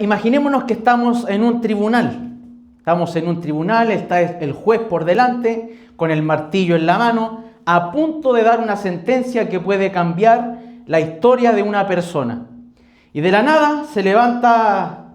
Imaginémonos que estamos en un tribunal. Estamos en un tribunal, está el juez por delante, con el martillo en la mano, a punto de dar una sentencia que puede cambiar la historia de una persona. Y de la nada se levanta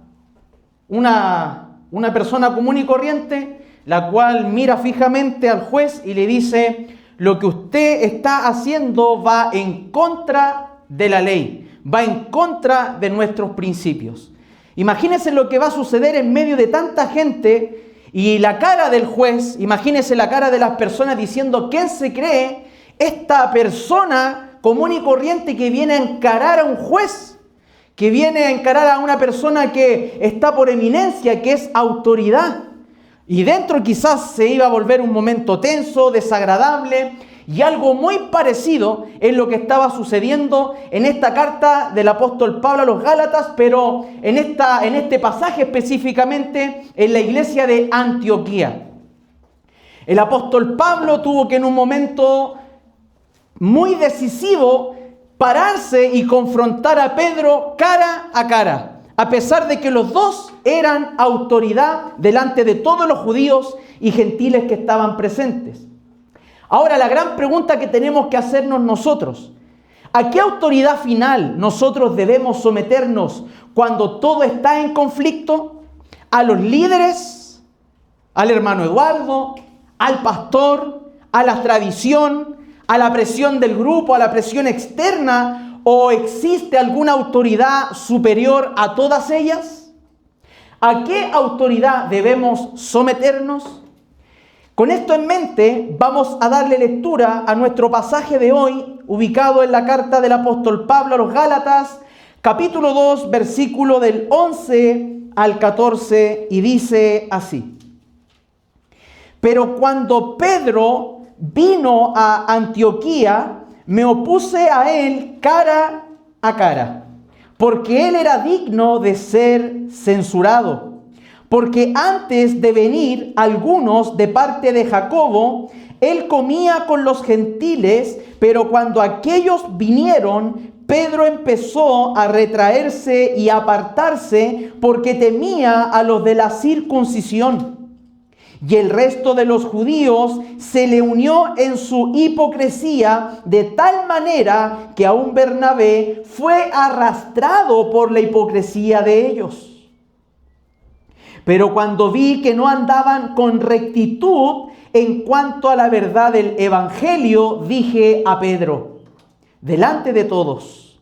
una persona común y corriente, la cual mira fijamente al juez y le dice: lo que usted está haciendo va en contra de la ley, va en contra de nuestros principios. Imagínense lo que va a suceder en medio de tanta gente y la cara del juez. Imagínense la cara de las personas diciendo: ¿quién se cree esta persona común y corriente que viene a encarar a un juez? Que viene a encarar a una persona que está por eminencia, que es autoridad. Y dentro quizás se iba a volver un momento tenso, desagradable, y algo muy parecido es lo que estaba sucediendo en esta carta del apóstol Pablo a los Gálatas, pero en este pasaje específicamente en la iglesia de Antioquía. El apóstol Pablo tuvo que en un momento muy decisivo pararse y confrontar a Pedro cara a cara, a pesar de que los dos eran autoridad delante de todos los judíos y gentiles que estaban presentes. Ahora, la gran pregunta que tenemos que hacernos nosotros: ¿a qué autoridad final nosotros debemos someternos cuando todo está en conflicto? ¿A los líderes? ¿Al hermano Eduardo? ¿Al pastor? ¿A la tradición? ¿A la presión del grupo? ¿A la presión externa? ¿O existe alguna autoridad superior a todas ellas? ¿A qué autoridad debemos someternos? Con esto en mente, vamos a darle lectura a nuestro pasaje de hoy, ubicado en la carta del apóstol Pablo a los Gálatas, capítulo 2, versículo del 11 al 14, y dice así: pero cuando Pedro vino a Antioquía, me opuse a él cara a cara, porque él era digno de ser censurado. Porque antes de venir algunos de parte de Jacobo, él comía con los gentiles, pero cuando aquellos vinieron, Pedro empezó a retraerse y a apartarse porque temía a los de la circuncisión. Y el resto de los judíos se le unió en su hipocresía, de tal manera que aún Bernabé fue arrastrado por la hipocresía de ellos. Pero cuando vi que no andaban con rectitud en cuanto a la verdad del evangelio, dije a Pedro, delante de todos: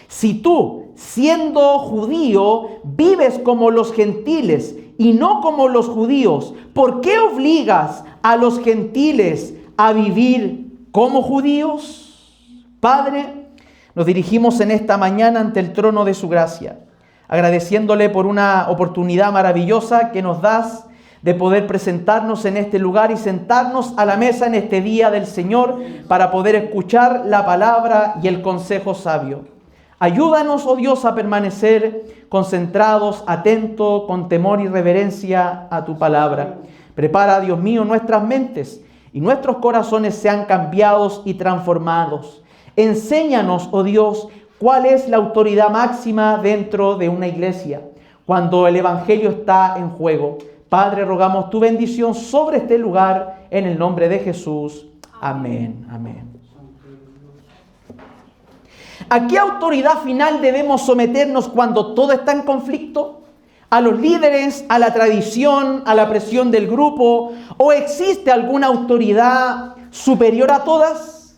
si tú, siendo judío, vives como los gentiles y no como los judíos, ¿por qué obligas a los gentiles a vivir como judíos? Padre, nos dirigimos en esta mañana ante el trono de su gracia, agradeciéndole por una oportunidad maravillosa que nos das de poder presentarnos en este lugar y sentarnos a la mesa en este día del Señor para poder escuchar la palabra y el consejo sabio. Ayúdanos, oh Dios, a permanecer concentrados, atentos, con temor y reverencia a tu palabra. Prepara, Dios mío, nuestras mentes y nuestros corazones sean cambiados y transformados. Enséñanos, oh Dios, ¿cuál es la autoridad máxima dentro de una iglesia cuando el evangelio está en juego? Padre, rogamos tu bendición sobre este lugar en el nombre de Jesús. Amén. Amén. ¿A qué autoridad final debemos someternos cuando todo está en conflicto? ¿A los líderes, a la tradición, a la presión del grupo? ¿O existe alguna autoridad superior a todas?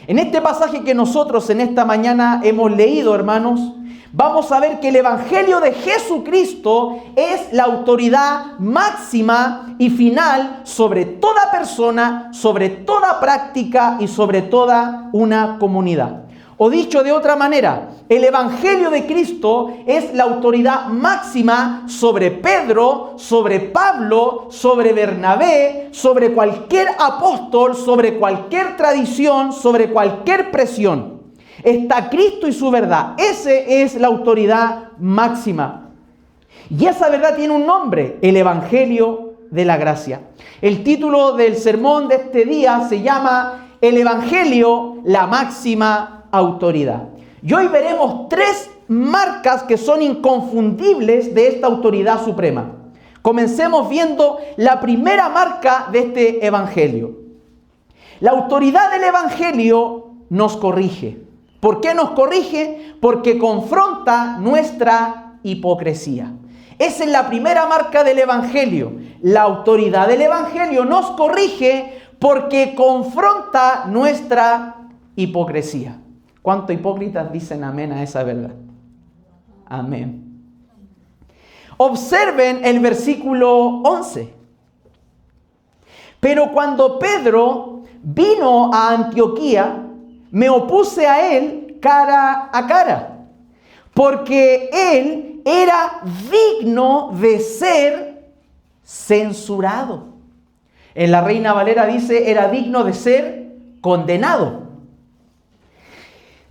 En este pasaje que nosotros en esta mañana hemos leído, hermanos, vamos a ver que el evangelio de Jesucristo es la autoridad máxima y final sobre toda persona, sobre toda práctica y sobre toda una comunidad. O dicho de otra manera, el evangelio de Cristo es la autoridad máxima sobre Pedro, sobre Pablo, sobre Bernabé, sobre cualquier apóstol, sobre cualquier tradición, sobre cualquier presión. Está Cristo y su verdad. Esa es la autoridad máxima. Y esa verdad tiene un nombre: el evangelio de la gracia. El título del sermón de este día se llama El evangelio, la máxima autoridad. Y hoy veremos tres marcas que son inconfundibles de esta autoridad suprema. Comencemos viendo la primera marca de este evangelio. La autoridad del evangelio nos corrige. ¿Por qué nos corrige? Porque confronta nuestra hipocresía. Esa es la primera marca del evangelio. La autoridad del evangelio nos corrige porque confronta nuestra hipocresía. ¿Cuántos hipócritas dicen amén a esa verdad? Amén. Observen el versículo 11. Pero cuando Pedro vino a Antioquía, me opuse a él cara a cara, porque él era digno de ser censurado. En la Reina Valera dice, era digno de ser condenado.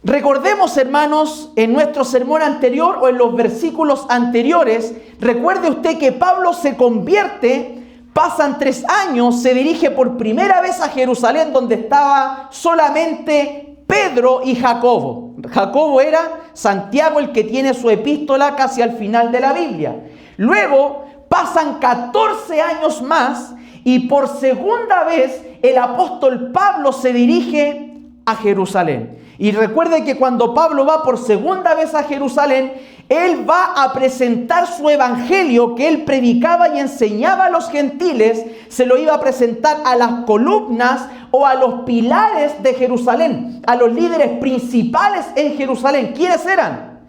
Recordemos, hermanos, en nuestro sermón anterior o en los versículos anteriores, recuerde usted que Pablo se convierte, pasan 3 años, se dirige por primera vez a Jerusalén, donde estaba solamente Pedro y Jacobo. Jacobo era Santiago, el que tiene su epístola casi al final de la Biblia. Luego pasan 14 años más y por segunda vez el apóstol Pablo se dirige a Jerusalén. Y recuerde que cuando Pablo va por segunda vez a Jerusalén, él va a presentar su evangelio que él predicaba y enseñaba a los gentiles, se lo iba a presentar a las columnas o a los pilares de Jerusalén, a los líderes principales en Jerusalén. ¿Quiénes eran?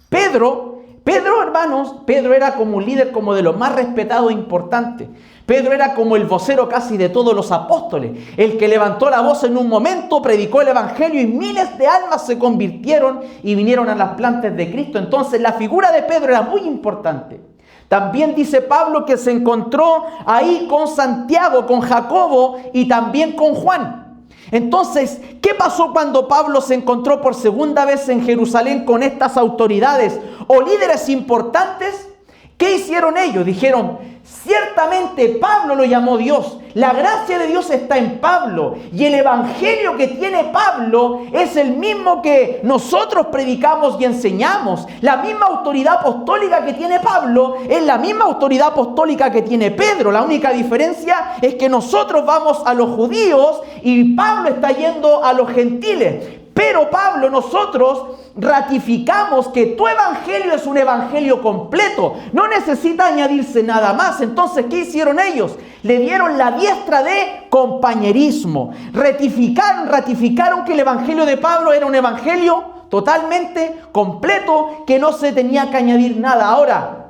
Pedro, hermanos, Pedro era como un líder como de los más respetados e importantes. Pedro era como el vocero casi de todos los apóstoles, el que levantó la voz en un momento, predicó el evangelio y miles de almas se convirtieron y vinieron a las plantas de Cristo. Entonces la figura de Pedro era muy importante. También dice Pablo que se encontró ahí con Santiago, con Jacobo y también con Juan. Entonces, ¿qué pasó cuando Pablo se encontró por segunda vez en Jerusalén con estas autoridades o líderes importantes? ¿Qué hicieron ellos? Dijeron, ciertamente Pablo lo llamó Dios. La gracia de Dios está en Pablo. Y el evangelio que tiene Pablo es el mismo que nosotros predicamos y enseñamos. La misma autoridad apostólica que tiene Pablo es la misma autoridad apostólica que tiene Pedro. La única diferencia es que nosotros vamos a los judíos y Pablo está yendo a los gentiles. Pero Pablo, nosotros ratificamos que tu evangelio es un evangelio completo. No necesita añadirse nada más. Entonces, ¿qué hicieron ellos? Le dieron la diestra de compañerismo. Ratificaron que el evangelio de Pablo era un evangelio totalmente completo, que no se tenía que añadir nada. Ahora,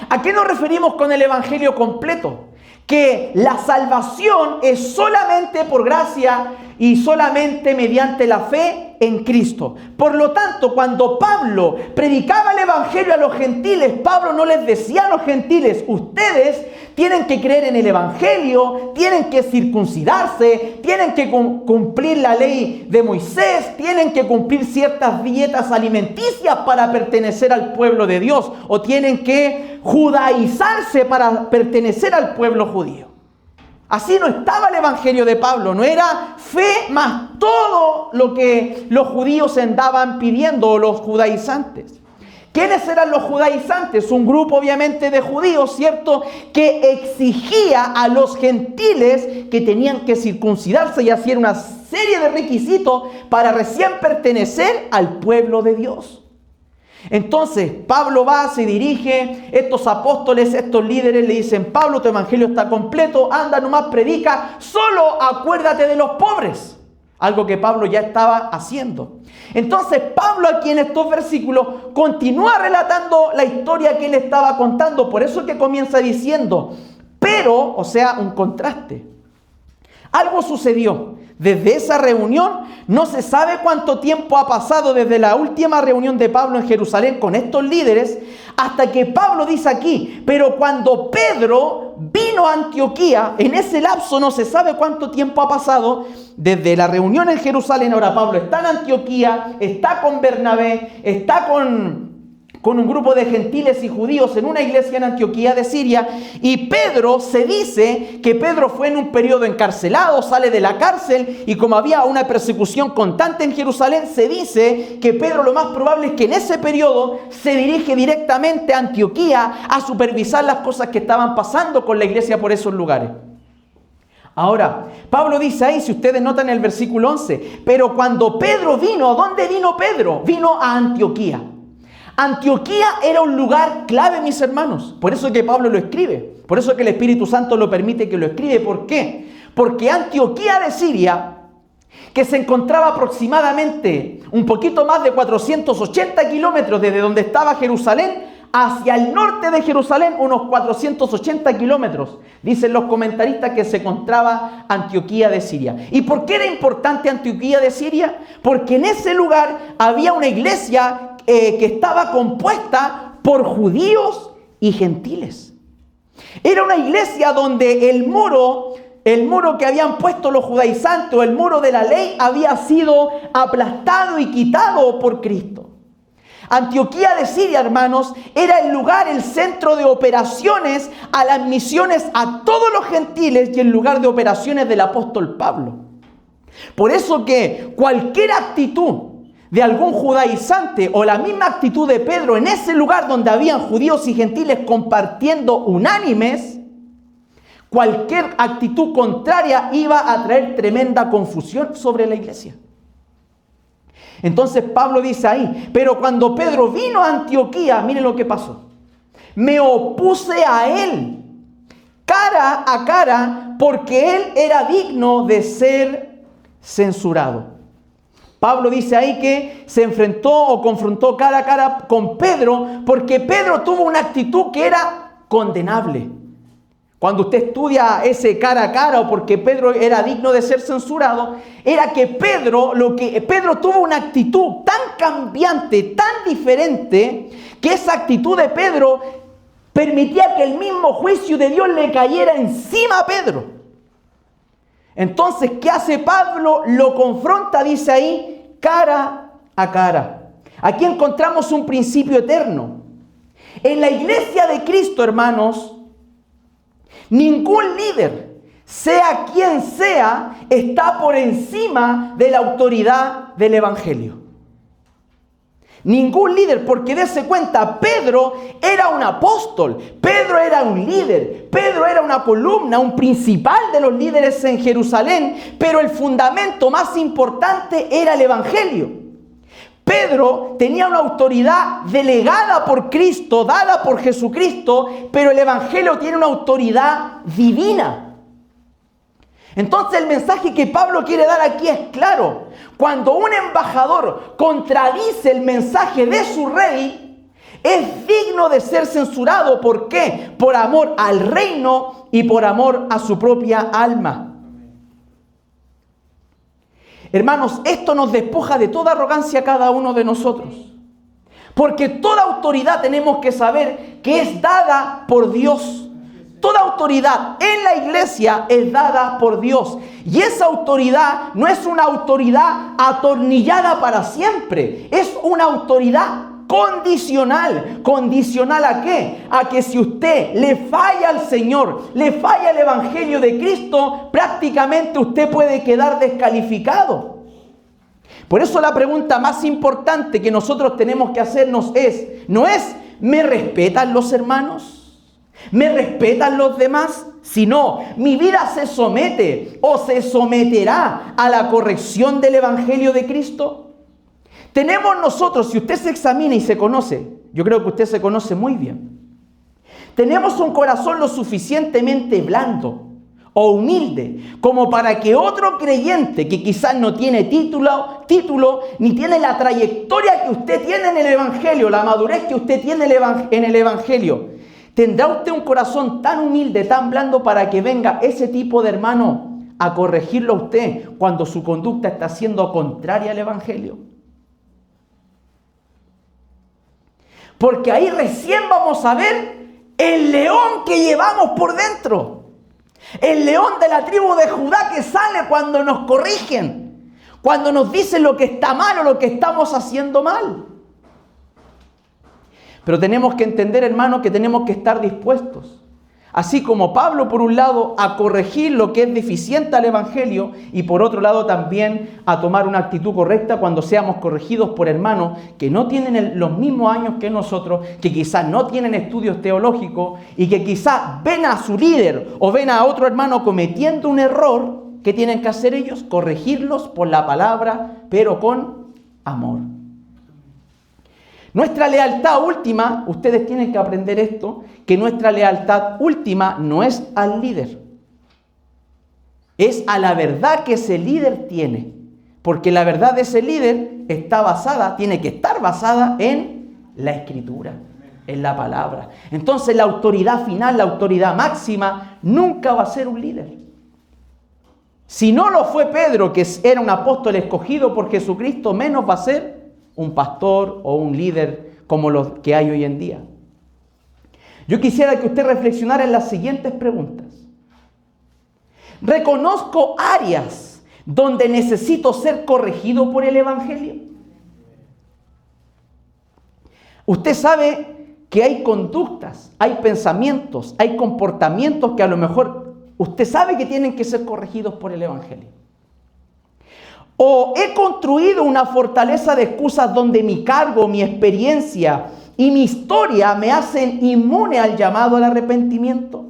¿a qué nos referimos con el evangelio completo? Que la salvación es solamente por gracia y solamente mediante la fe en Cristo. Por lo tanto, cuando Pablo predicaba el evangelio a los gentiles, Pablo no les decía a los gentiles, ustedes tienen que creer en el evangelio, tienen que circuncidarse, tienen que cumplir la ley de Moisés, tienen que cumplir ciertas dietas alimenticias para pertenecer al pueblo de Dios, o tienen que judaizarse para pertenecer al pueblo judío. Así no estaba el evangelio de Pablo, no era fe más todo lo que los judíos andaban pidiendo, o los judaizantes. ¿Quiénes eran los judaizantes? Un grupo obviamente de judíos, ¿cierto?, que exigía a los gentiles que tenían que circuncidarse y hacían una serie de requisitos para recién pertenecer al pueblo de Dios. Entonces Pablo va, se dirige, estos apóstoles, estos líderes le dicen, Pablo, tu evangelio está completo, anda nomás, predica, solo acuérdate de los pobres. Algo que Pablo ya estaba haciendo. Entonces Pablo aquí en estos versículos continúa relatando la historia que él estaba contando. Por eso es que comienza diciendo, pero, o sea, un contraste. Algo sucedió. Desde esa reunión no se sabe cuánto tiempo ha pasado desde la última reunión de Pablo en Jerusalén con estos líderes hasta que Pablo dice aquí, pero cuando Pedro vino a Antioquía, en ese lapso no se sabe cuánto tiempo ha pasado desde la reunión en Jerusalén. Ahora Pablo está en Antioquía, está con Bernabé, está con con un grupo de gentiles y judíos en una iglesia en Antioquía de Siria. Y Pedro, se dice que Pedro fue en un periodo encarcelado, sale de la cárcel, y como había una persecución constante en Jerusalén, se dice que Pedro lo más probable es que en ese periodo se dirige directamente a Antioquía a supervisar las cosas que estaban pasando con la iglesia por esos lugares. Ahora, Pablo dice ahí, si ustedes notan en el versículo 11, pero cuando Pedro vino, ¿a dónde vino Pedro? Vino a Antioquía. Antioquía era un lugar clave, mis hermanos. Por eso es que Pablo lo escribe. Por eso es que el Espíritu Santo lo permite que lo escribe. ¿Por qué? Porque Antioquía de Siria, que se encontraba aproximadamente un poquito más de 480 kilómetros desde donde estaba Jerusalén, hacia el norte de Jerusalén, unos 480 kilómetros, dicen los comentaristas, que se encontraba Antioquía de Siria. ¿Y por qué era importante Antioquía de Siria? Porque en ese lugar había una iglesia que estaba compuesta por judíos y gentiles. Era una iglesia donde el muro que habían puesto los judaizantes, o el muro de la ley, había sido aplastado y quitado por Cristo. Antioquía de Siria, hermanos, era el lugar, el centro de operaciones a las misiones a todos los gentiles y el lugar de operaciones del apóstol Pablo. Por eso que cualquier actitud de algún judaizante o la misma actitud de Pedro en ese lugar donde habían judíos y gentiles compartiendo unánimes, cualquier actitud contraria iba a traer tremenda confusión sobre la iglesia. Entonces Pablo dice ahí, pero cuando Pedro vino a Antioquía, miren lo que pasó. Me opuse a él cara a cara porque él era digno de ser censurado. Pablo dice ahí que se enfrentó o confrontó cara a cara con Pedro porque Pedro tuvo una actitud que era condenable. Cuando usted estudia ese cara a cara, o porque Pedro era digno de ser censurado, era que Pedro tuvo una actitud tan cambiante, tan diferente, que esa actitud de Pedro permitía que el mismo juicio de Dios le cayera encima a Pedro. Entonces, ¿qué hace Pablo? Lo confronta, dice ahí, cara a cara. Aquí encontramos un principio eterno. En la iglesia de Cristo, hermanos, ningún líder, sea quien sea, está por encima de la autoridad del Evangelio. Ningún líder, porque dése cuenta, Pedro era un apóstol, Pedro era un líder, Pedro era una columna, un principal de los líderes en Jerusalén, pero el fundamento más importante era el Evangelio. Pedro tenía una autoridad delegada por Cristo, dada por Jesucristo, pero el Evangelio tiene una autoridad divina. Entonces el mensaje que Pablo quiere dar aquí es claro. Cuando un embajador contradice el mensaje de su rey, es digno de ser censurado. ¿Por qué? Por amor al reino y por amor a su propia alma. Hermanos, esto nos despoja de toda arrogancia a cada uno de nosotros. Porque toda autoridad tenemos que saber que es dada por Dios. Toda autoridad en la iglesia es dada por Dios. Y esa autoridad no es una autoridad atornillada para siempre. Es una autoridad condicional. ¿Condicional a qué? A que si usted le falla al Señor, le falla el Evangelio de Cristo, prácticamente usted puede quedar descalificado. Por eso la pregunta más importante que nosotros tenemos que hacernos no es ¿me respetan los hermanos? ¿Me respetan los demás? Sino, ¿mi vida se somete o se someterá a la corrección del Evangelio de Cristo? Tenemos nosotros, si usted se examina y se conoce, yo creo que usted se conoce muy bien, tenemos un corazón lo suficientemente blando o humilde como para que otro creyente que quizás no tiene título ni tiene la trayectoria que usted tiene en el Evangelio, la madurez que usted tiene en el Evangelio, ¿tendrá usted un corazón tan humilde, tan blando para que venga ese tipo de hermano a corregirlo a usted cuando su conducta está siendo contraria al Evangelio? Porque ahí recién vamos a ver el león que llevamos por dentro. El león de la tribu de Judá que sale cuando nos corrigen, cuando nos dicen lo que está mal o lo que estamos haciendo mal. Pero tenemos que entender, hermano, que tenemos que estar dispuestos. Así como Pablo, por un lado, a corregir lo que es deficiente al Evangelio y por otro lado también a tomar una actitud correcta cuando seamos corregidos por hermanos que no tienen los mismos años que nosotros, que quizás no tienen estudios teológicos y que quizás ven a su líder o ven a otro hermano cometiendo un error. ¿Qué tienen que hacer ellos? Corregirlos por la palabra, pero con amor. Nuestra lealtad última, ustedes tienen que aprender esto, que nuestra lealtad última no es al líder. Es a la verdad que ese líder tiene. Porque la verdad de ese líder está basada, tiene que estar basada en la Escritura, en la palabra. Entonces la autoridad final, la autoridad máxima, nunca va a ser un líder. Si no lo fue Pedro, que era un apóstol escogido por Jesucristo, menos va a ser un pastor o un líder como los que hay hoy en día. Yo quisiera que usted reflexionara en las siguientes preguntas. ¿Reconozco áreas donde necesito ser corregido por el Evangelio? Usted sabe que hay conductas, hay pensamientos, hay comportamientos que a lo mejor usted sabe que tienen que ser corregidos por el Evangelio. ¿O he construido una fortaleza de excusas donde mi cargo, mi experiencia y mi historia me hacen inmune al llamado al arrepentimiento?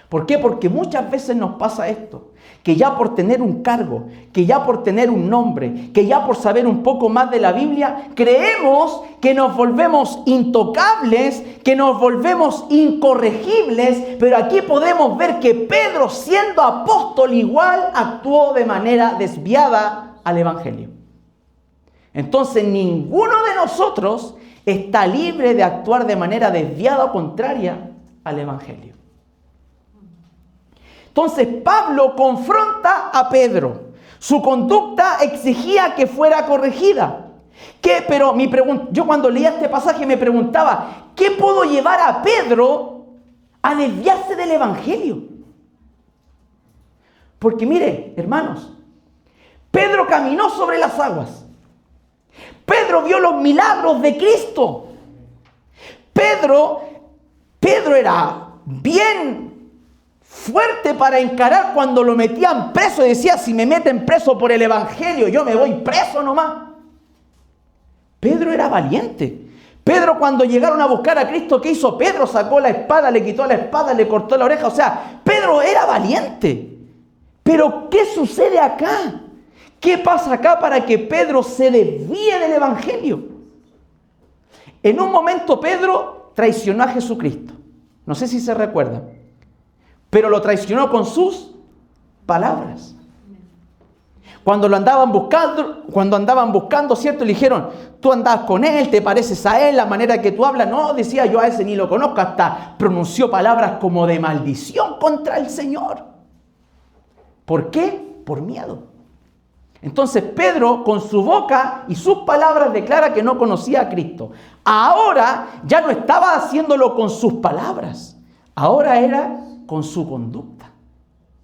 ¿Por qué? Porque muchas veces nos pasa esto, que ya por tener un cargo, que ya por tener un nombre, que ya por saber un poco más de la Biblia, creemos que nos volvemos intocables, que nos volvemos incorregibles, pero aquí podemos ver que Pedro, siendo apóstol, igual actuó de manera desviada al Evangelio. Entonces, ninguno de nosotros está libre de actuar de manera desviada o contraria al Evangelio. Entonces Pablo confronta a Pedro. Su conducta exigía que fuera corregida. Pero yo cuando leía este pasaje me preguntaba, ¿qué pudo llevar a Pedro a desviarse del Evangelio? Porque mire, hermanos, Pedro caminó sobre las aguas. Pedro vio los milagros de Cristo. Pedro era bien fuerte para encarar cuando lo metían preso y decía, si me meten preso por el Evangelio, yo me voy preso nomás. Pedro era valiente. Pedro, cuando llegaron a buscar a Cristo, ¿qué hizo? Pedro sacó la espada, le quitó la espada, le cortó la oreja. O sea, Pedro era valiente. Pero ¿qué sucede acá? ¿Qué pasa acá para que Pedro se desvíe del Evangelio? En un momento Pedro traicionó a Jesucristo. No sé si se recuerdan. Pero lo traicionó con sus palabras. Cuando andaban buscando, ¿cierto? Le dijeron, tú andabas con él, te pareces a él, la manera que tú hablas. No, decía, yo a ese ni lo conozco. Hasta pronunció palabras como de maldición contra el Señor. ¿Por qué? Por miedo. Entonces Pedro, con su boca y sus palabras, declara que no conocía a Cristo. Ahora ya no estaba haciéndolo con sus palabras. Ahora era con su conducta,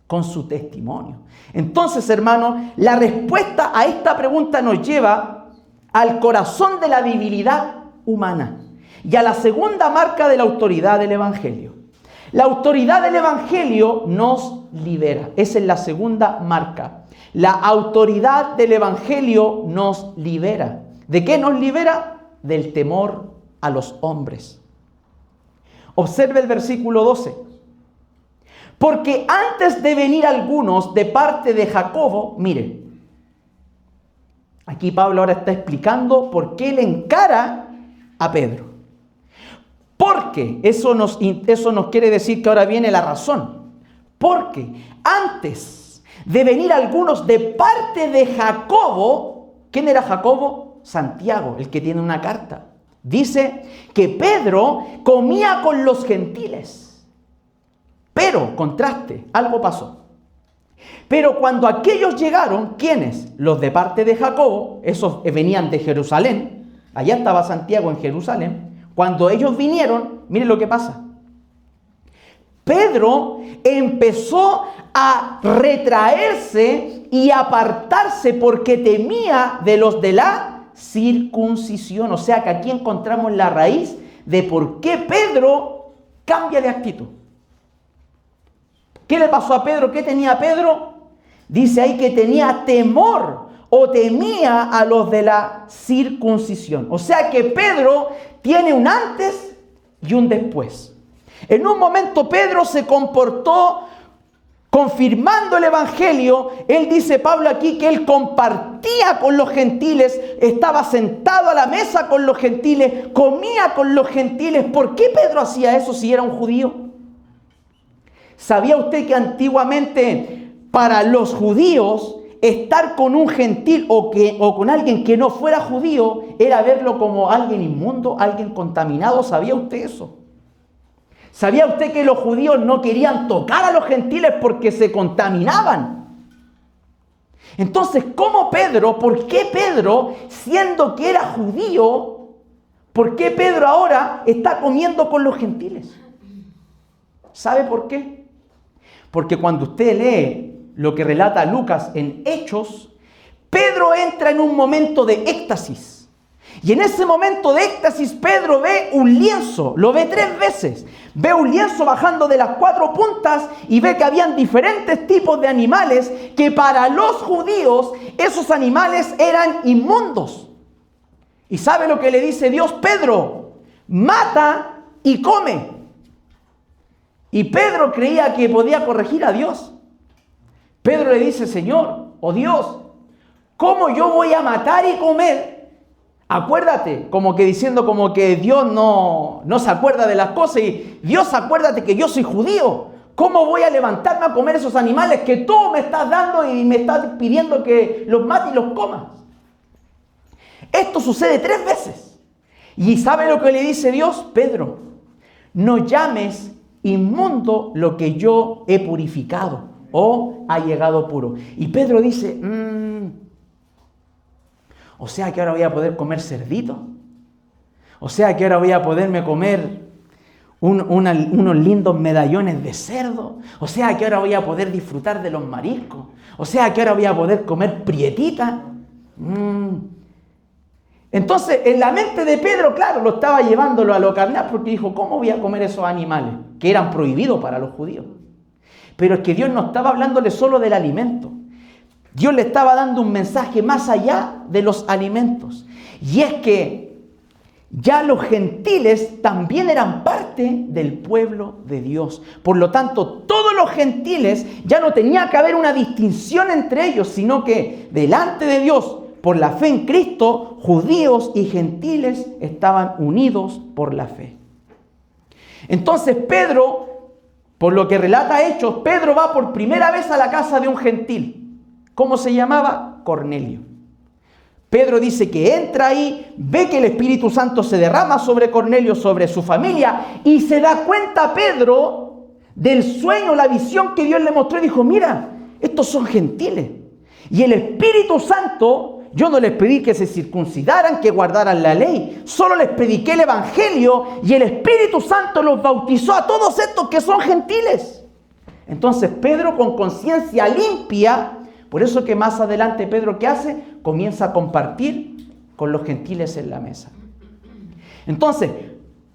con su testimonio. Entonces, hermanos, la respuesta a esta pregunta nos lleva al corazón de la debilidad humana y a la segunda marca de la autoridad del Evangelio. La autoridad del Evangelio nos libera. Esa es la segunda marca. La autoridad del Evangelio nos libera. ¿De qué nos libera? Del temor a los hombres. Observe el versículo 12. Porque antes de venir algunos de parte de Jacobo, mire, aquí Pablo ahora está explicando por qué le encara a Pedro. Porque eso nos quiere decir que ahora viene la razón. Porque antes de venir algunos de parte de Jacobo, ¿quién era Jacobo? Santiago, el que tiene una carta. Dice que Pedro comía con los gentiles. Pero, contraste, algo pasó. Pero cuando aquellos llegaron, ¿quiénes? Los de parte de Jacobo, esos venían de Jerusalén, allá estaba Santiago en Jerusalén. Cuando ellos vinieron, miren lo que pasa. Pedro empezó a retraerse y apartarse porque temía de los de la circuncisión. O sea que aquí encontramos la raíz de por qué Pedro cambia de actitud. ¿Qué le pasó a Pedro? ¿Qué tenía Pedro? Dice ahí que tenía temor o temía a los de la circuncisión. O sea que Pedro tiene un antes y un después. En un momento Pedro se comportó confirmando el evangelio. Él dice, Pablo aquí, que él compartía con los gentiles, estaba sentado a la mesa con los gentiles, comía con los gentiles. ¿Por qué Pedro hacía eso si era un judío? ¿Sabía usted que antiguamente para los judíos estar con un gentil o con alguien que no fuera judío era verlo como alguien inmundo, alguien contaminado? ¿Sabía usted eso? ¿Sabía usted que los judíos no querían tocar a los gentiles porque se contaminaban? Entonces, ¿cómo Pedro, por qué Pedro, siendo que era judío, por qué Pedro ahora está comiendo con los gentiles? ¿Sabe por qué? Porque cuando usted lee lo que relata Lucas en Hechos, Pedro entra en un momento de éxtasis. Y en ese momento de éxtasis, Pedro ve un lienzo, lo ve 3 veces. Ve un lienzo bajando de las 4 puntas y ve que habían diferentes tipos de animales que para los judíos esos animales eran inmundos. ¿Y sabe lo que le dice Dios? Pedro, mata y come. Y Pedro creía que podía corregir a Dios. Pedro le dice, Señor, oh Dios, ¿cómo yo voy a matar y comer? Acuérdate, como que diciendo como que Dios no se acuerda de las cosas. Y Dios, acuérdate que yo soy judío. ¿Cómo voy a levantarme a comer esos animales que tú me estás dando y me estás pidiendo que los mate y los comas? Esto sucede 3 veces. ¿Y sabe lo que le dice Dios? Pedro, no llames inmundo lo que yo he purificado o ha llegado puro. Y Pedro dice, o sea que ahora voy a poder comer cerdito. O sea que ahora voy a poderme comer unos lindos medallones de cerdo. O sea que ahora voy a poder disfrutar de los mariscos. O sea que ahora voy a poder comer prietita. Entonces, en la mente de Pedro, claro, lo estaba llevándolo a lo carnal porque dijo, ¿cómo voy a comer esos animales que eran prohibidos para los judíos? Pero es que Dios no estaba hablándole solo del alimento. Dios le estaba dando un mensaje más allá de los alimentos. Y es que ya los gentiles también eran parte del pueblo de Dios. Por lo tanto, todos los gentiles ya no tenía que haber una distinción entre ellos, sino que delante de Dios, por la fe en Cristo, judíos y gentiles estaban unidos por la fe. Entonces Pedro, por lo que relata Hechos, Pedro va por primera vez a la casa de un gentil. ¿Cómo se llamaba? Cornelio. Pedro dice que entra ahí, ve que el Espíritu Santo se derrama sobre Cornelio, sobre su familia, y se da cuenta Pedro del sueño, la visión que Dios le mostró, y dijo, mira, estos son gentiles. Y el Espíritu Santo, yo no les pedí que se circuncidaran, que guardaran la ley, solo les prediqué el Evangelio, y el Espíritu Santo los bautizó a todos estos que son gentiles. Entonces Pedro, con conciencia limpia, por eso que más adelante Pedro, ¿qué hace? Comienza a compartir con los gentiles en la mesa. Entonces,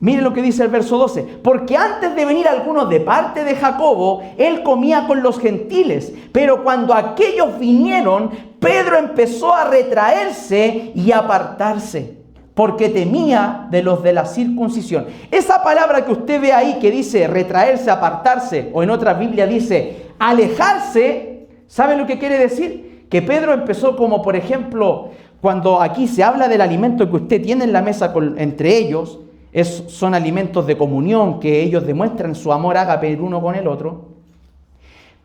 miren lo que dice el verso 12. Porque antes de venir algunos de parte de Jacobo, él comía con los gentiles. Pero cuando aquellos vinieron, Pedro empezó a retraerse y a apartarse, porque temía de los de la circuncisión. Esa palabra que usted ve ahí que dice retraerse, apartarse, o en otra Biblia dice alejarse, ¿sabe lo que quiere decir? Que Pedro empezó como, por ejemplo, cuando aquí se habla del alimento que usted tiene en la mesa entre ellos, son alimentos de comunión que ellos demuestran su amor ágape el uno con el otro.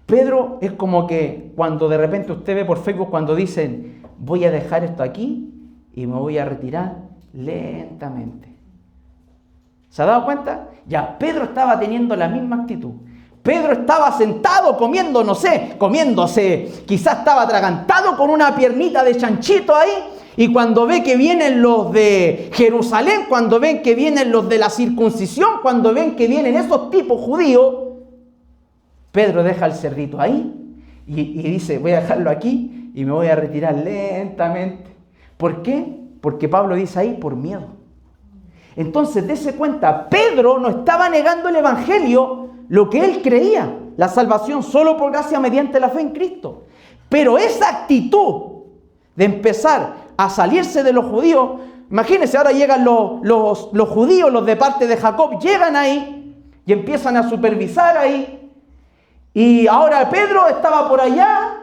Pedro es como que cuando de repente usted ve por Facebook cuando dicen voy a dejar esto aquí y me voy a retirar lentamente. ¿Se ha dado cuenta? Ya, Pedro estaba teniendo la misma actitud. Pedro estaba sentado comiendo, no sé, comiéndose, quizás estaba atragantado con una piernita de chanchito ahí, y cuando ve que vienen los de Jerusalén, cuando ven que vienen los de la circuncisión, cuando ven que vienen esos tipos judíos, Pedro deja el cerdito ahí y dice, voy a dejarlo aquí y me voy a retirar lentamente. ¿Por qué? Porque Pablo dice ahí, por miedo. Entonces, dése cuenta, Pedro no estaba negando el evangelio, lo que él creía, la salvación solo por gracia mediante la fe en Cristo. Pero esa actitud de empezar a salirse de los judíos, imagínense, ahora llegan los judíos, los de parte de Jacob, llegan ahí y empiezan a supervisar ahí. Y ahora Pedro estaba por allá,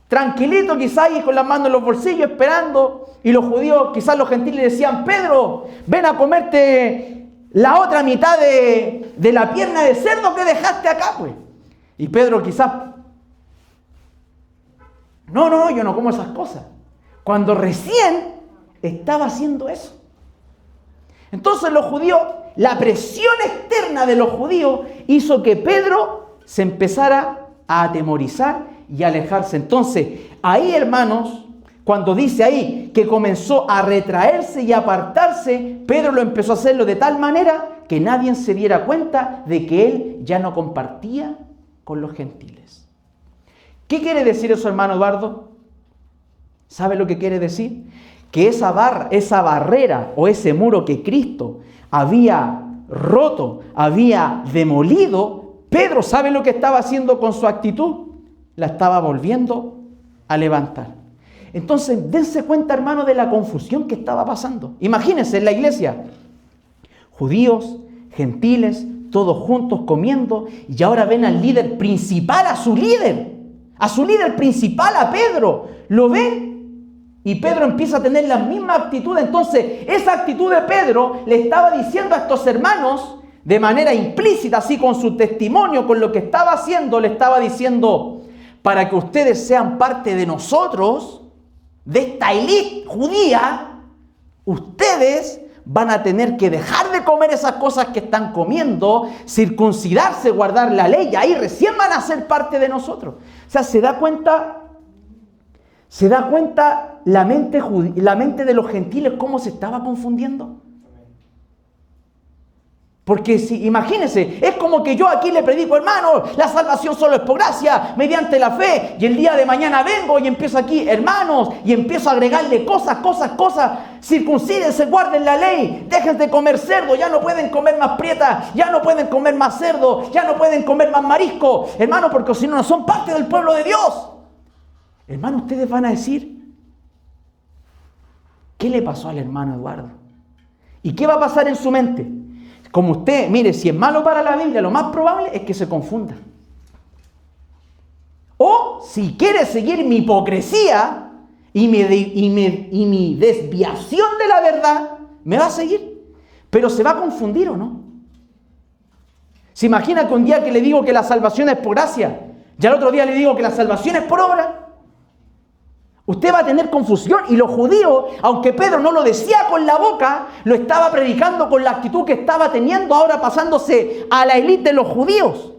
tranquilito quizás ahí con las manos en los bolsillos esperando. Y los judíos, quizás los gentiles decían, Pedro, ven a comerte la otra mitad de la pierna de cerdo que dejaste acá, pues. Y Pedro quizás, no, yo no como esas cosas. Cuando recién estaba haciendo eso. Entonces los judíos, la presión externa de los judíos hizo que Pedro se empezara a atemorizar y a alejarse. Entonces, ahí, hermanos, cuando dice ahí que comenzó a retraerse y a apartarse, Pedro lo empezó a hacerlo de tal manera que nadie se diera cuenta de que él ya no compartía con los gentiles. ¿Qué quiere decir eso, hermano Eduardo? ¿Sabe lo que quiere decir? Que esa barrera o ese muro que Cristo había roto, había demolido, Pedro, ¿sabe lo que estaba haciendo con su actitud? La estaba volviendo a levantar. Entonces, dense cuenta, hermano, de la confusión que estaba pasando. Imagínense en la iglesia, judíos, gentiles, todos juntos comiendo, y ahora ven al líder principal, a su líder principal, a Pedro. ¿Lo ven? Y Pedro empieza a tener la misma actitud. Entonces, esa actitud de Pedro le estaba diciendo a estos hermanos, de manera implícita, así con su testimonio, con lo que estaba haciendo, le estaba diciendo, para que ustedes sean parte de nosotros, de esta élite judía, ustedes van a tener que dejar de comer esas cosas que están comiendo, circuncidarse, guardar la ley, y ahí recién van a ser parte de nosotros. O sea, ¿se da cuenta la mente de los gentiles cómo se estaba confundiendo? Porque si, imagínense, es como que yo aquí le predico, hermano, la salvación solo es por gracia, mediante la fe, y el día de mañana vengo y empiezo aquí, hermanos, y empiezo a agregarle cosas, circuncídense, guarden la ley, dejen de comer cerdo, ya no pueden comer más prieta, ya no pueden comer más cerdo, ya no pueden comer más marisco, hermano, porque si no, no son parte del pueblo de Dios. Hermano, ustedes van a decir, ¿qué le pasó al hermano Eduardo? ¿Y qué va a pasar en su mente? Como usted, mire, si es malo para la Biblia, lo más probable es que se confunda. O si quiere seguir mi hipocresía y mi desviación de la verdad, me va a seguir. Pero se va a confundir, ¿o no? ¿Se imagina que un día que le digo que la salvación es por gracia y al otro día le digo que la salvación es por obra? Usted va a tener confusión, y los judíos, aunque Pedro no lo decía con la boca, lo estaba predicando con la actitud que estaba teniendo, ahora pasándose a la élite de los judíos.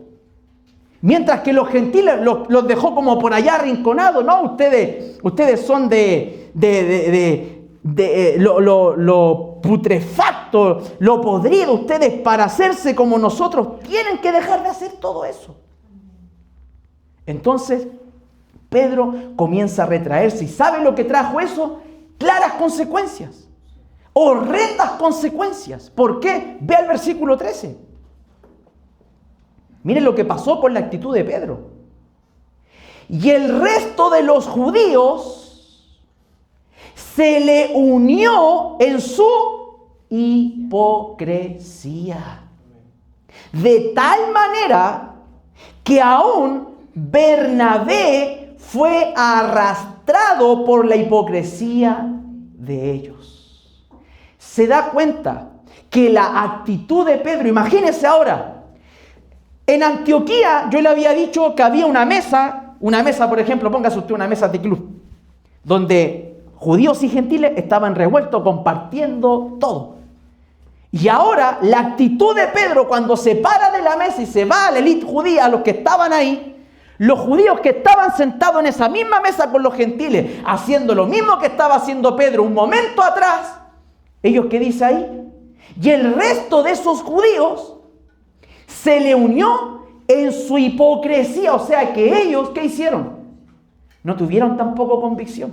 Mientras que los gentiles los dejó como por allá arrinconados. No, ustedes son lo putrefacto, lo podrido. Ustedes, para hacerse como nosotros, tienen que dejar de hacer todo eso. Entonces Pedro comienza a retraerse. ¿Y sabe lo que trajo eso? Claras consecuencias. Horrendas consecuencias. ¿Por qué? Ve al versículo 13. Miren lo que pasó con la actitud de Pedro. Y el resto de los judíos se le unió en su hipocresía. De tal manera que aún Bernabé fue arrastrado por la hipocresía de ellos. Se da cuenta que la actitud de Pedro, imagínense ahora, en Antioquía yo le había dicho que había una mesa, por ejemplo, póngase usted una mesa de club, donde judíos y gentiles estaban revueltos compartiendo todo. Y ahora la actitud de Pedro, cuando se para de la mesa y se va a la élite judía, a los que estaban ahí, los judíos que estaban sentados en esa misma mesa con los gentiles, haciendo lo mismo que estaba haciendo Pedro un momento atrás, ellos, ¿qué dice ahí? Y el resto de esos judíos se le unió en su hipocresía. O sea que ellos, ¿qué hicieron? No tuvieron tampoco convicción.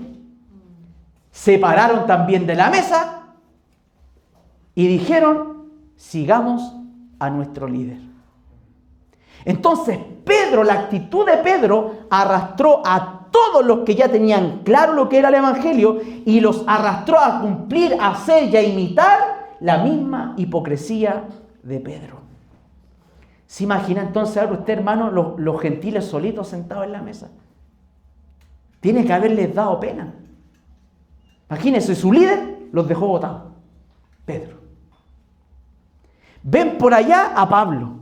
se pararon también de la mesa y dijeron, sigamos a nuestro líder. Entonces Pedro, la actitud de Pedro arrastró a todos los que ya tenían claro lo que era el Evangelio y los arrastró a cumplir, a hacer y a imitar la misma hipocresía de Pedro. ¿Se imagina entonces ahora usted, hermano, los gentiles solitos sentados en la mesa? Tiene que haberles dado pena. Imagínense, su líder los dejó botados. Pedro. Ven por allá a Pablo.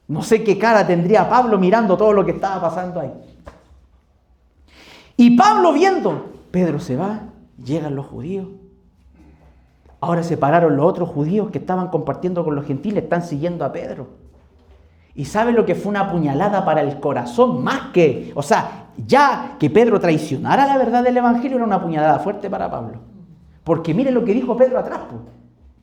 No sé qué cara tendría Pablo mirando todo lo que estaba pasando ahí. Y Pablo viendo, Pedro se va, llegan los judíos. Ahora se pararon los otros judíos que estaban compartiendo con los gentiles, están siguiendo a Pedro. Y ¿sabe lo que fue una puñalada para el corazón? Más que, ya que Pedro traicionara la verdad del Evangelio, era una puñalada fuerte para Pablo. Porque mire lo que dijo Pedro atrás, pues.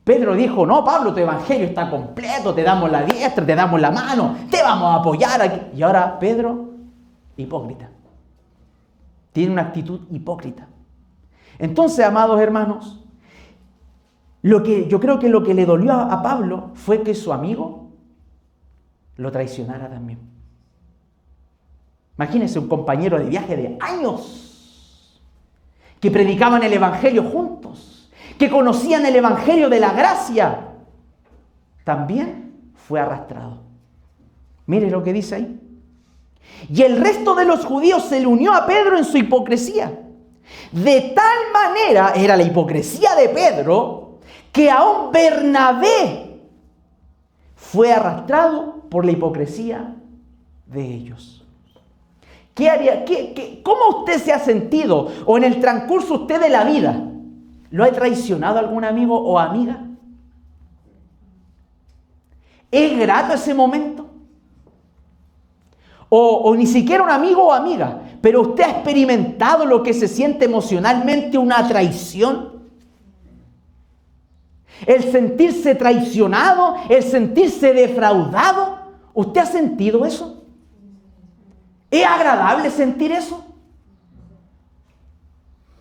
Pedro dijo, no, Pablo, tu evangelio está completo, te damos la diestra, te damos la mano, te vamos a apoyar aquí. Y ahora Pedro, hipócrita. Tiene una actitud hipócrita. Entonces, amados hermanos, yo creo que lo que le dolió a Pablo fue que su amigo lo traicionara también. Imagínense un compañero de viaje de años que predicaban el evangelio juntos, que conocían el evangelio de la gracia, también fue arrastrado. Mire lo que dice ahí. Y el resto de los judíos se le unió a Pedro en su hipocresía. De tal manera era la hipocresía de Pedro que aún Bernabé fue arrastrado por la hipocresía de ellos. ¿Qué haría? ¿Cómo usted se ha sentido? O en el transcurso usted de la vida, ¿lo ha traicionado algún amigo o amiga? ¿Es grato ese momento? O ni siquiera un amigo o amiga, pero usted ha experimentado lo que se siente emocionalmente una traición. El sentirse traicionado, el sentirse defraudado. ¿Usted ha sentido eso? ¿Es agradable sentir eso?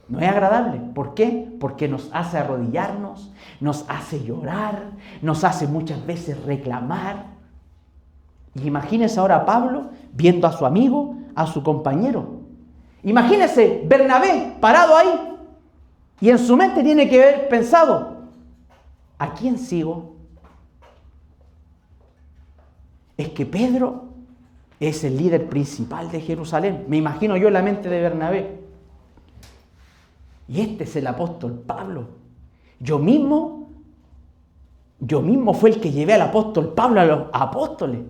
No es agradable. ¿Por qué? Porque nos hace arrodillarnos, nos hace llorar, nos hace muchas veces reclamar. Y imagínese ahora a Pablo viendo a su amigo, a su compañero. Imagínese Bernabé parado ahí y en su mente tiene que haber pensado, ¿a quién sigo? Es que Pedro es el líder principal de Jerusalén. Me imagino yo en la mente de Bernabé. Y este es el apóstol Pablo. Yo mismo fue el que llevé al apóstol Pablo a los apóstoles.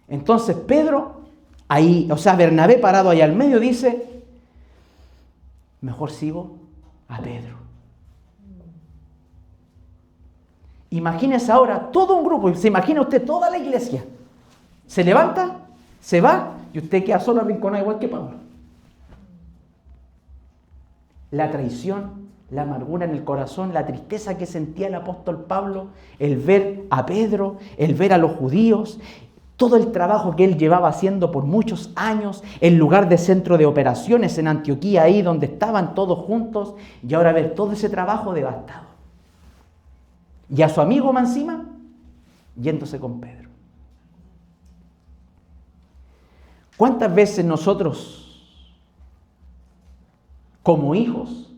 Entonces Pedro, ahí, Bernabé parado ahí al medio dice, mejor sigo a Pedro. Imagínese ahora todo un grupo, se imagina usted toda la iglesia. Se levanta, se va y usted queda solo arrinconado igual que Pablo. La traición, la amargura en el corazón, la tristeza que sentía el apóstol Pablo, el ver a Pedro, el ver a los judíos, todo el trabajo que él llevaba haciendo por muchos años, en lugar de centro de operaciones en Antioquía, ahí donde estaban todos juntos, y ahora ver todo ese trabajo devastado. Y a su amigo más encima, yéndose con Pedro. ¿Cuántas veces nosotros, como hijos,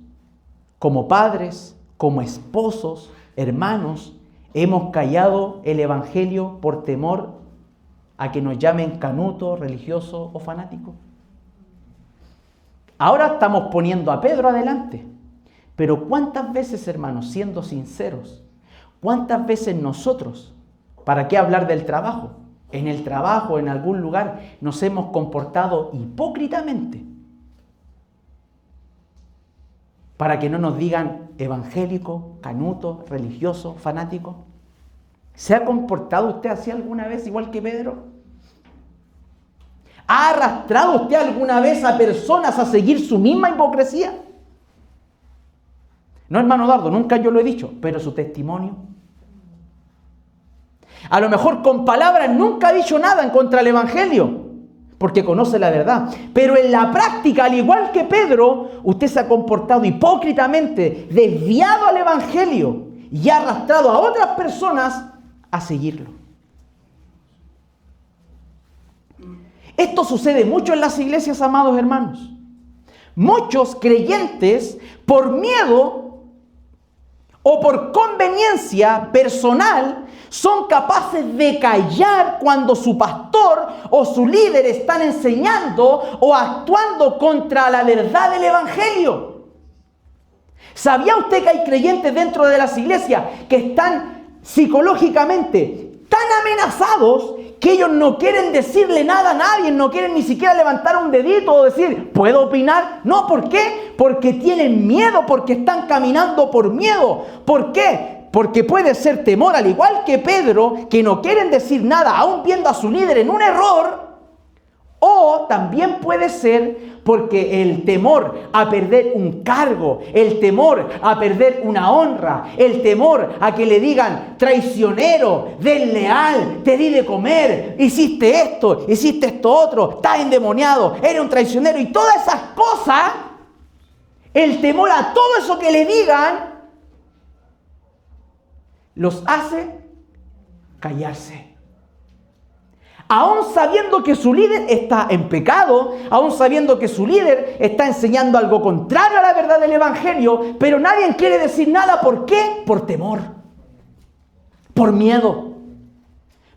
como padres, como esposos, hermanos, hemos callado el evangelio por temor a que nos llamen canuto, religioso o fanático? Ahora estamos poniendo a Pedro adelante, pero ¿cuántas veces, hermanos, siendo sinceros, cuántas veces nosotros, ¿para qué hablar del trabajo? En el trabajo, en algún lugar, nos hemos comportado hipócritamente para que no nos digan evangélico, canuto, religioso, fanático. ¿Se ha comportado usted así alguna vez igual que Pedro? ¿Ha arrastrado usted alguna vez a personas a seguir su misma hipocresía? No, hermano Dardo, nunca yo lo he dicho, pero su testimonio. A lo mejor con palabras nunca ha dicho nada en contra del evangelio, porque conoce la verdad. Pero en la práctica, al igual que Pedro, usted se ha comportado hipócritamente, desviado al Evangelio y ha arrastrado a otras personas a seguirlo. Esto sucede mucho en las iglesias, amados hermanos. Muchos creyentes, por miedo o por conveniencia personal, son capaces de callar cuando su pastor o su líder están enseñando o actuando contra la verdad del Evangelio. ¿Sabía usted que hay creyentes dentro de las iglesias que están psicológicamente tan amenazados que ellos no quieren decirle nada a nadie, no quieren ni siquiera levantar un dedito o decir, ¿puedo opinar? No, ¿por qué? Porque tienen miedo, porque están caminando por miedo. ¿Por qué? Porque puede ser temor, al igual que Pedro, que no quieren decir nada, aún viendo a su líder en un error. O también puede ser porque el temor a perder un cargo, el temor a perder una honra, el temor a que le digan traicionero, desleal, te di de comer, hiciste esto otro, estás endemoniado, eres un traicionero y todas esas cosas, el temor a todo eso que le digan, los hace callarse. Aún sabiendo que su líder está en pecado, aún sabiendo que su líder está enseñando algo contrario a la verdad del Evangelio, pero nadie quiere decir nada. ¿Por qué? Por temor, por miedo.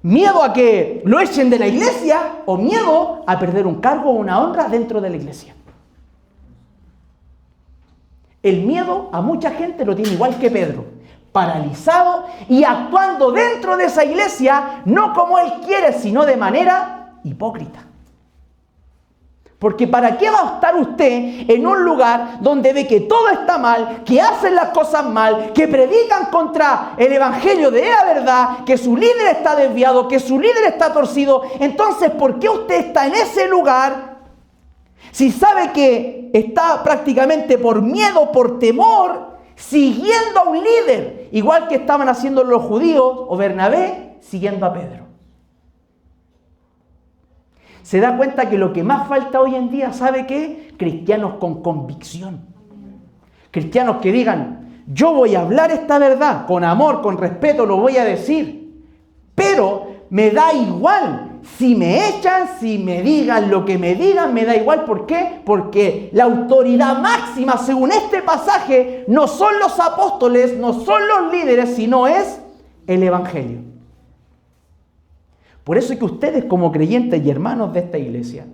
Miedo a que lo echen de la iglesia o miedo a perder un cargo o una honra dentro de la iglesia. El miedo a mucha gente lo tiene igual que Pedro, paralizado y actuando dentro de esa iglesia, no como él quiere, sino de manera hipócrita. Porque ¿para qué va a estar usted en un lugar donde ve que todo está mal, que hacen las cosas mal, que predican contra el Evangelio de la verdad, que su líder está desviado, que su líder está torcido? Entonces, ¿por qué usted está en ese lugar si sabe que está prácticamente por miedo, por temor, siguiendo a un líder, igual que estaban haciendo los judíos o Bernabé siguiendo a Pedro? Se da cuenta que lo que más falta hoy en día, ¿sabe qué? Cristianos con convicción. Cristianos que digan, yo voy a hablar esta verdad, con amor, con respeto lo voy a decir, pero me da igual. Si me echan, si me digan lo que me digan, me da igual. ¿Por qué? Porque la autoridad máxima, según este pasaje, no son los apóstoles, no son los líderes, sino es el Evangelio. Por eso es que ustedes, como creyentes y hermanos de esta iglesia,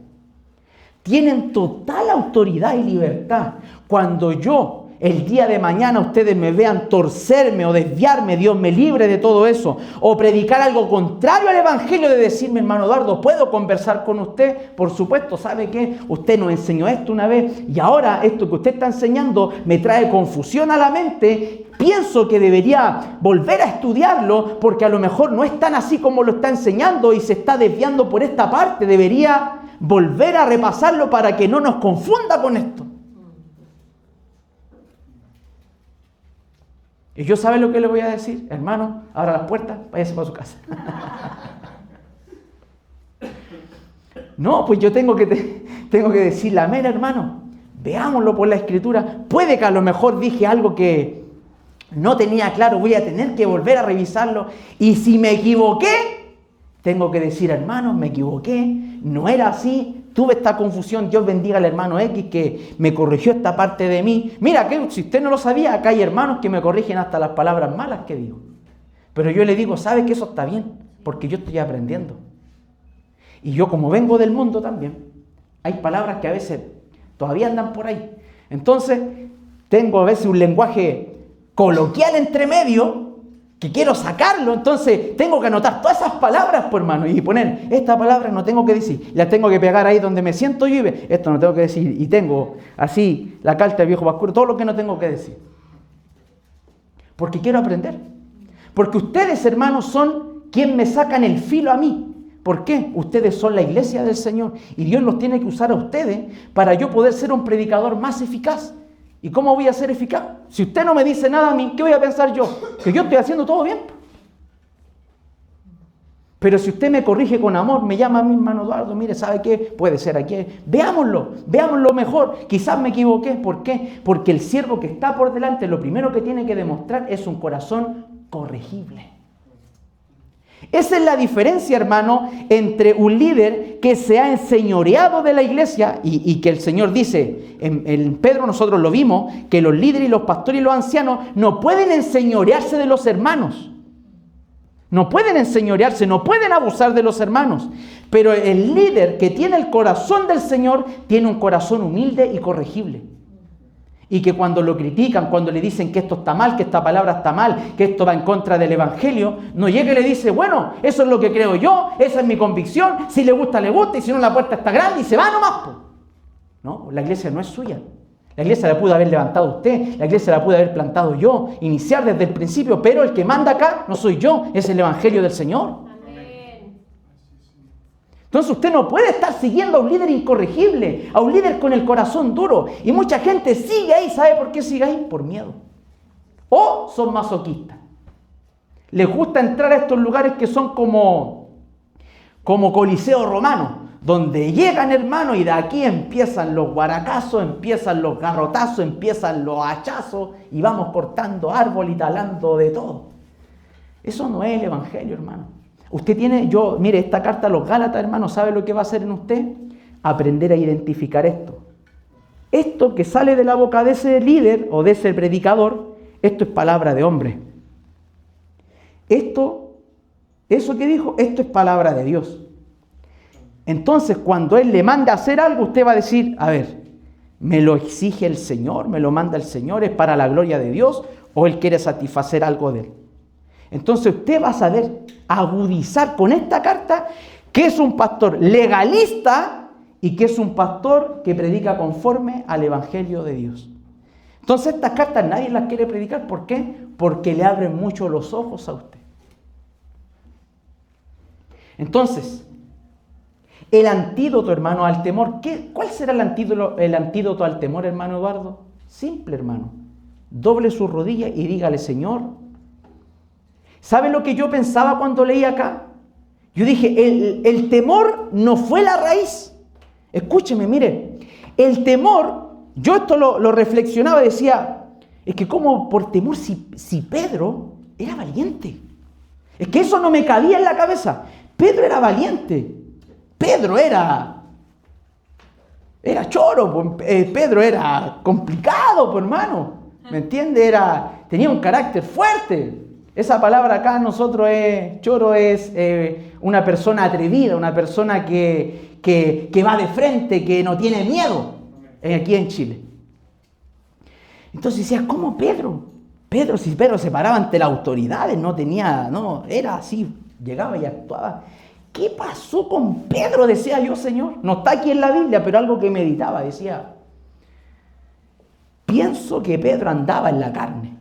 tienen total autoridad y libertad. Cuando yo, el día de mañana, ustedes me vean torcerme o desviarme, Dios me libre de todo eso, o predicar algo contrario al Evangelio, de decirme, hermano Eduardo, ¿puedo conversar con usted? Por supuesto, ¿sabe qué? Usted nos enseñó esto una vez y ahora esto que usted está enseñando me trae confusión a la mente. Pienso que debería volver a estudiarlo porque a lo mejor no es tan así como lo está enseñando y se está desviando por esta parte. Debería volver a repasarlo para que no nos confunda con esto. Y yo, ¿sabe lo que le voy a decir? Hermano, abra las puertas, váyase para su casa. No, pues yo tengo que decirle, amén, hermano, veámoslo por la Escritura. Puede que a lo mejor dije algo que no tenía claro, voy a tener que volver a revisarlo. Y si me equivoqué, tengo que decir, hermano, me equivoqué, no era así. Tuve esta confusión, Dios bendiga al hermano X que me corrigió esta parte de mí. Mira, que si usted no lo sabía, acá hay hermanos que me corrigen hasta las palabras malas que digo. Pero yo le digo, ¿sabe que eso está bien? Porque yo estoy aprendiendo. Y yo, como vengo del mundo también, hay palabras que a veces todavía andan por ahí. Entonces, tengo a veces un lenguaje coloquial entre medio que quiero sacarlo, entonces tengo que anotar todas esas palabras, pues, hermano, y poner, esta palabra no tengo que decir, las tengo que pegar ahí donde me siento yo, y esto no tengo que decir, y tengo así la carta del viejo Pascuero, todo lo que no tengo que decir. Porque quiero aprender. Porque ustedes, hermanos, son quien me sacan el filo a mí. ¿Por qué? Ustedes son la iglesia del Señor, y Dios los tiene que usar a ustedes para yo poder ser un predicador más eficaz. ¿Y cómo voy a ser eficaz? Si usted no me dice nada a mí, ¿qué voy a pensar yo? Que yo estoy haciendo todo bien. Pero si usted me corrige con amor, me llama a mi hermano Eduardo, mire, ¿sabe qué? Puede ser aquí. Veámoslo mejor. Quizás me equivoqué. ¿Por qué? Porque el siervo que está por delante, lo primero que tiene que demostrar es un corazón corregible. Esa es la diferencia, hermano, entre un líder que se ha enseñoreado de la iglesia y que el Señor dice, en Pedro nosotros lo vimos, que los líderes y los pastores y los ancianos no pueden enseñorearse de los hermanos. No pueden enseñorearse, no pueden abusar de los hermanos. Pero el líder que tiene el corazón del Señor tiene un corazón humilde y corregible. Y que cuando lo critican, cuando le dicen que esto está mal, que esta palabra está mal, que esto va en contra del Evangelio, no llega y le dice, bueno, eso es lo que creo yo, esa es mi convicción, si le gusta, y si no, la puerta está grande y se va nomás. No, la iglesia no es suya. La iglesia la pudo haber levantado usted, la iglesia la pude haber plantado yo, iniciar desde el principio, pero el que manda acá no soy yo, es el Evangelio del Señor. Entonces usted no puede estar siguiendo a un líder incorregible, a un líder con el corazón duro. Y mucha gente sigue ahí. ¿Sabe por qué sigue ahí? Por miedo. O son masoquistas. Les gusta entrar a estos lugares que son como Coliseo romano, donde llegan, hermanos, y de aquí empiezan los guaracazos, empiezan los garrotazos, empiezan los hachazos, y vamos cortando árbol y talando de todo. Eso no es el Evangelio, hermano. Usted tiene, mire, esta carta a los Gálatas, hermano, ¿sabe lo que va a hacer en usted? Aprender a identificar esto. Esto que sale de la boca de ese líder o de ese predicador, esto es palabra de hombre. Eso que dijo, esto es palabra de Dios. Entonces, cuando Él le manda a hacer algo, usted va a decir, a ver, ¿me lo exige el Señor? ¿Me lo manda el Señor? ¿Es para la gloria de Dios? ¿O Él quiere satisfacer algo de Él? Entonces usted va a saber agudizar con esta carta que es un pastor legalista y que es un pastor que predica conforme al Evangelio de Dios. Entonces estas cartas nadie las quiere predicar. ¿Por qué? Porque le abren mucho los ojos a usted. Entonces, el antídoto, hermano, al temor. ¿Cuál será el antídoto al temor, hermano Eduardo? Simple, hermano. Doble su rodilla y dígale, Señor. ¿Sabe lo que yo pensaba cuando leí acá? Yo dije, el temor no fue la raíz. Escúcheme, mire, el temor, yo esto lo reflexionaba y decía, es que como por temor si Pedro era valiente. Es que eso no me cabía en la cabeza. Pedro era valiente. Pedro era choro, Pedro era complicado, hermano. ¿Me entiende? Tenía un carácter fuerte. Esa palabra acá nosotros choro es una persona atrevida, una persona que va de frente, que no tiene miedo, aquí en Chile. Entonces decía, ¿cómo Pedro? Si Pedro se paraba ante las autoridades, era así, llegaba y actuaba. ¿Qué pasó con Pedro? Decía yo, Señor. No está aquí en la Biblia, pero algo que meditaba, decía, pienso que Pedro andaba en la carne.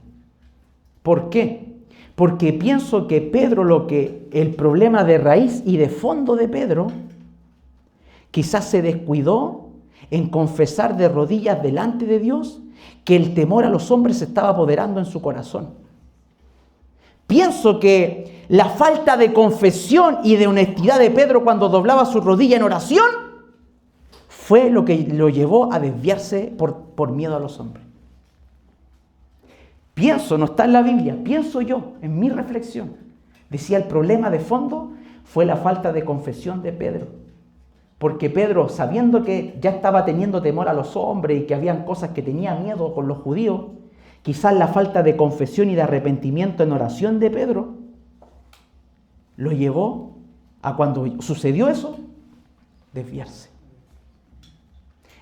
¿Por qué? Porque pienso que Pedro, el problema de raíz y de fondo de Pedro, quizás se descuidó en confesar de rodillas delante de Dios que el temor a los hombres se estaba apoderando en su corazón. Pienso que la falta de confesión y de honestidad de Pedro cuando doblaba su rodilla en oración fue lo que lo llevó a desviarse por miedo a los hombres. Pienso, no está en la Biblia, pienso yo, en mi reflexión. Decía, el problema de fondo fue la falta de confesión de Pedro. Porque Pedro, sabiendo que ya estaba teniendo temor a los hombres y que habían cosas que tenía miedo con los judíos, quizás la falta de confesión y de arrepentimiento en oración de Pedro lo llevó a, cuando sucedió eso, desviarse.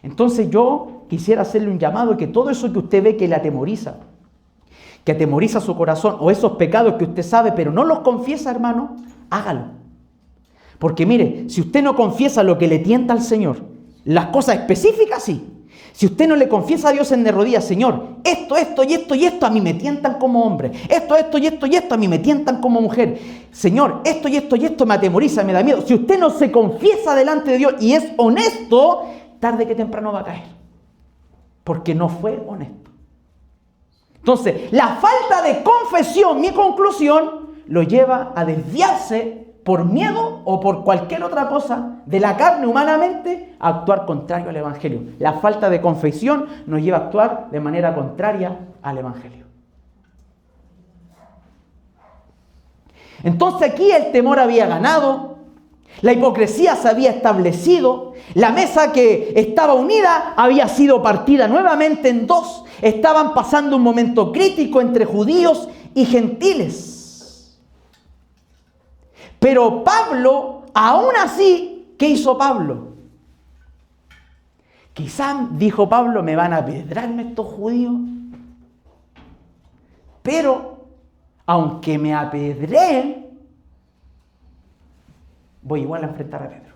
Entonces yo quisiera hacerle un llamado que todo eso que usted ve que le atemoriza, que atemoriza su corazón, o esos pecados que usted sabe pero no los confiesa, hermano, hágalo. Porque mire, si usted no confiesa lo que le tienta al Señor, las cosas específicas sí. Si usted no le confiesa a Dios en de rodillas, Señor, esto y esto a mí me tientan como hombre, esto y esto a mí me tientan como mujer, Señor, esto y esto me atemoriza, me da miedo. Si usted no se confiesa delante de Dios y es honesto, tarde que temprano va a caer, porque no fue honesto. Entonces, la falta de confesión, mi conclusión, lo lleva a desviarse por miedo o por cualquier otra cosa de la carne humanamente, a actuar contrario al Evangelio. La falta de confesión nos lleva a actuar de manera contraria al Evangelio. Entonces aquí el temor había ganado, la hipocresía se había establecido, la mesa que estaba unida había sido partida nuevamente en dos, estaban pasando un momento crítico entre judíos y gentiles. Pero Pablo, aún así, ¿qué hizo Pablo? Quizás, dijo Pablo, me van a apedrearme estos judíos, pero aunque me apedreen, voy igual a enfrentar a Pedro.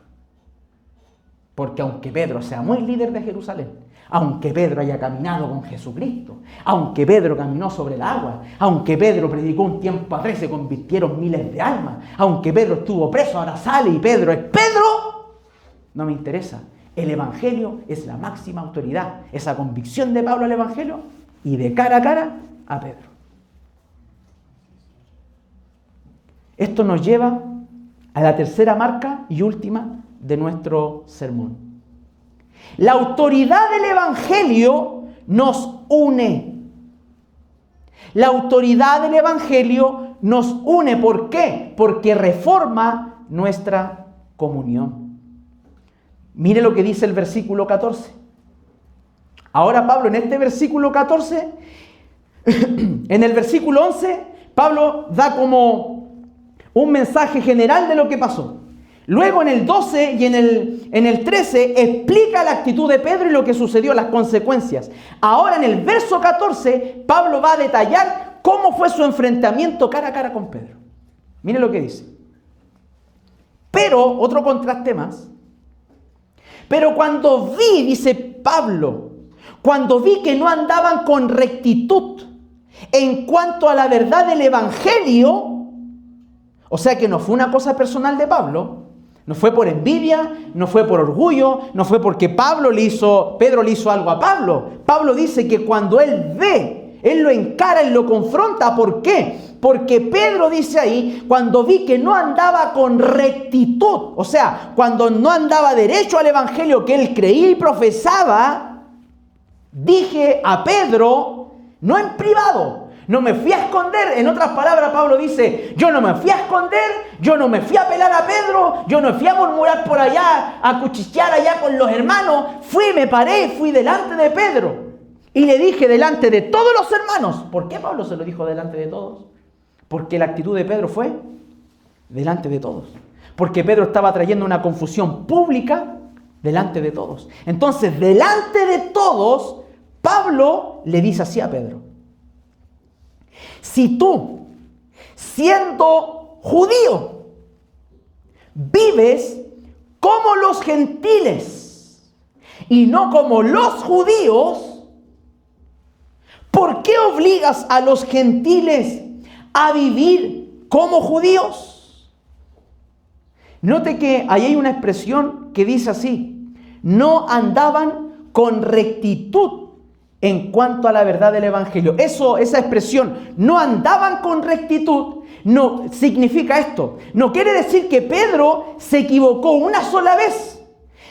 Porque aunque Pedro sea muy líder de Jerusalén, aunque Pedro haya caminado con Jesucristo, aunque Pedro caminó sobre el agua, aunque Pedro predicó un tiempo atrás y se convirtieron miles de almas, aunque Pedro estuvo preso, ahora sale y Pedro es Pedro, no me interesa. El Evangelio es la máxima autoridad. Esa convicción de Pablo al Evangelio y de cara a cara a Pedro. Esto nos lleva a la tercera marca y última de nuestro sermón. La autoridad del Evangelio nos une. La autoridad del Evangelio nos une. ¿Por qué? Porque reforma nuestra comunión. Mire lo que dice el versículo 14. Ahora Pablo en este versículo 14, en el versículo 11, Pablo da como un mensaje general de lo que pasó. Luego en el 12 y en el 13 explica la actitud de Pedro y lo que sucedió, las consecuencias. Ahora en el verso 14, Pablo va a detallar cómo fue su enfrentamiento cara a cara con Pedro. Mire lo que dice. Pero, otro contraste más. Pero cuando vi, dice Pablo, cuando vi que no andaban con rectitud en cuanto a la verdad del Evangelio, o sea que no fue una cosa personal de Pablo, no fue por envidia, no fue por orgullo, no fue porque Pedro le hizo algo a Pablo. Pablo dice que cuando él ve, él lo encara, él lo confronta. ¿Por qué? Porque Pedro dice ahí, cuando vi que no andaba con rectitud, o sea, cuando no andaba derecho al Evangelio que él creía y profesaba, dije a Pedro, no en privado, no me fui a esconder. En otras palabras, Pablo dice, yo no me fui a esconder, yo no me fui a pelar a Pedro, yo no fui a murmurar por allá, a cuchichear allá con los hermanos. Me paré y fui delante de Pedro. Y le dije delante de todos los hermanos. ¿Por qué Pablo se lo dijo delante de todos? Porque la actitud de Pedro fue delante de todos. Porque Pedro estaba trayendo una confusión pública delante de todos. Entonces, delante de todos, Pablo le dice así a Pedro: si tú, siendo judío, vives como los gentiles y no como los judíos, ¿por qué obligas a los gentiles a vivir como judíos? Note que ahí hay una expresión que dice así: no andaban con rectitud en cuanto a la verdad del Evangelio. Esa expresión, no andaban con rectitud, no significa esto. No quiere decir que Pedro se equivocó una sola vez,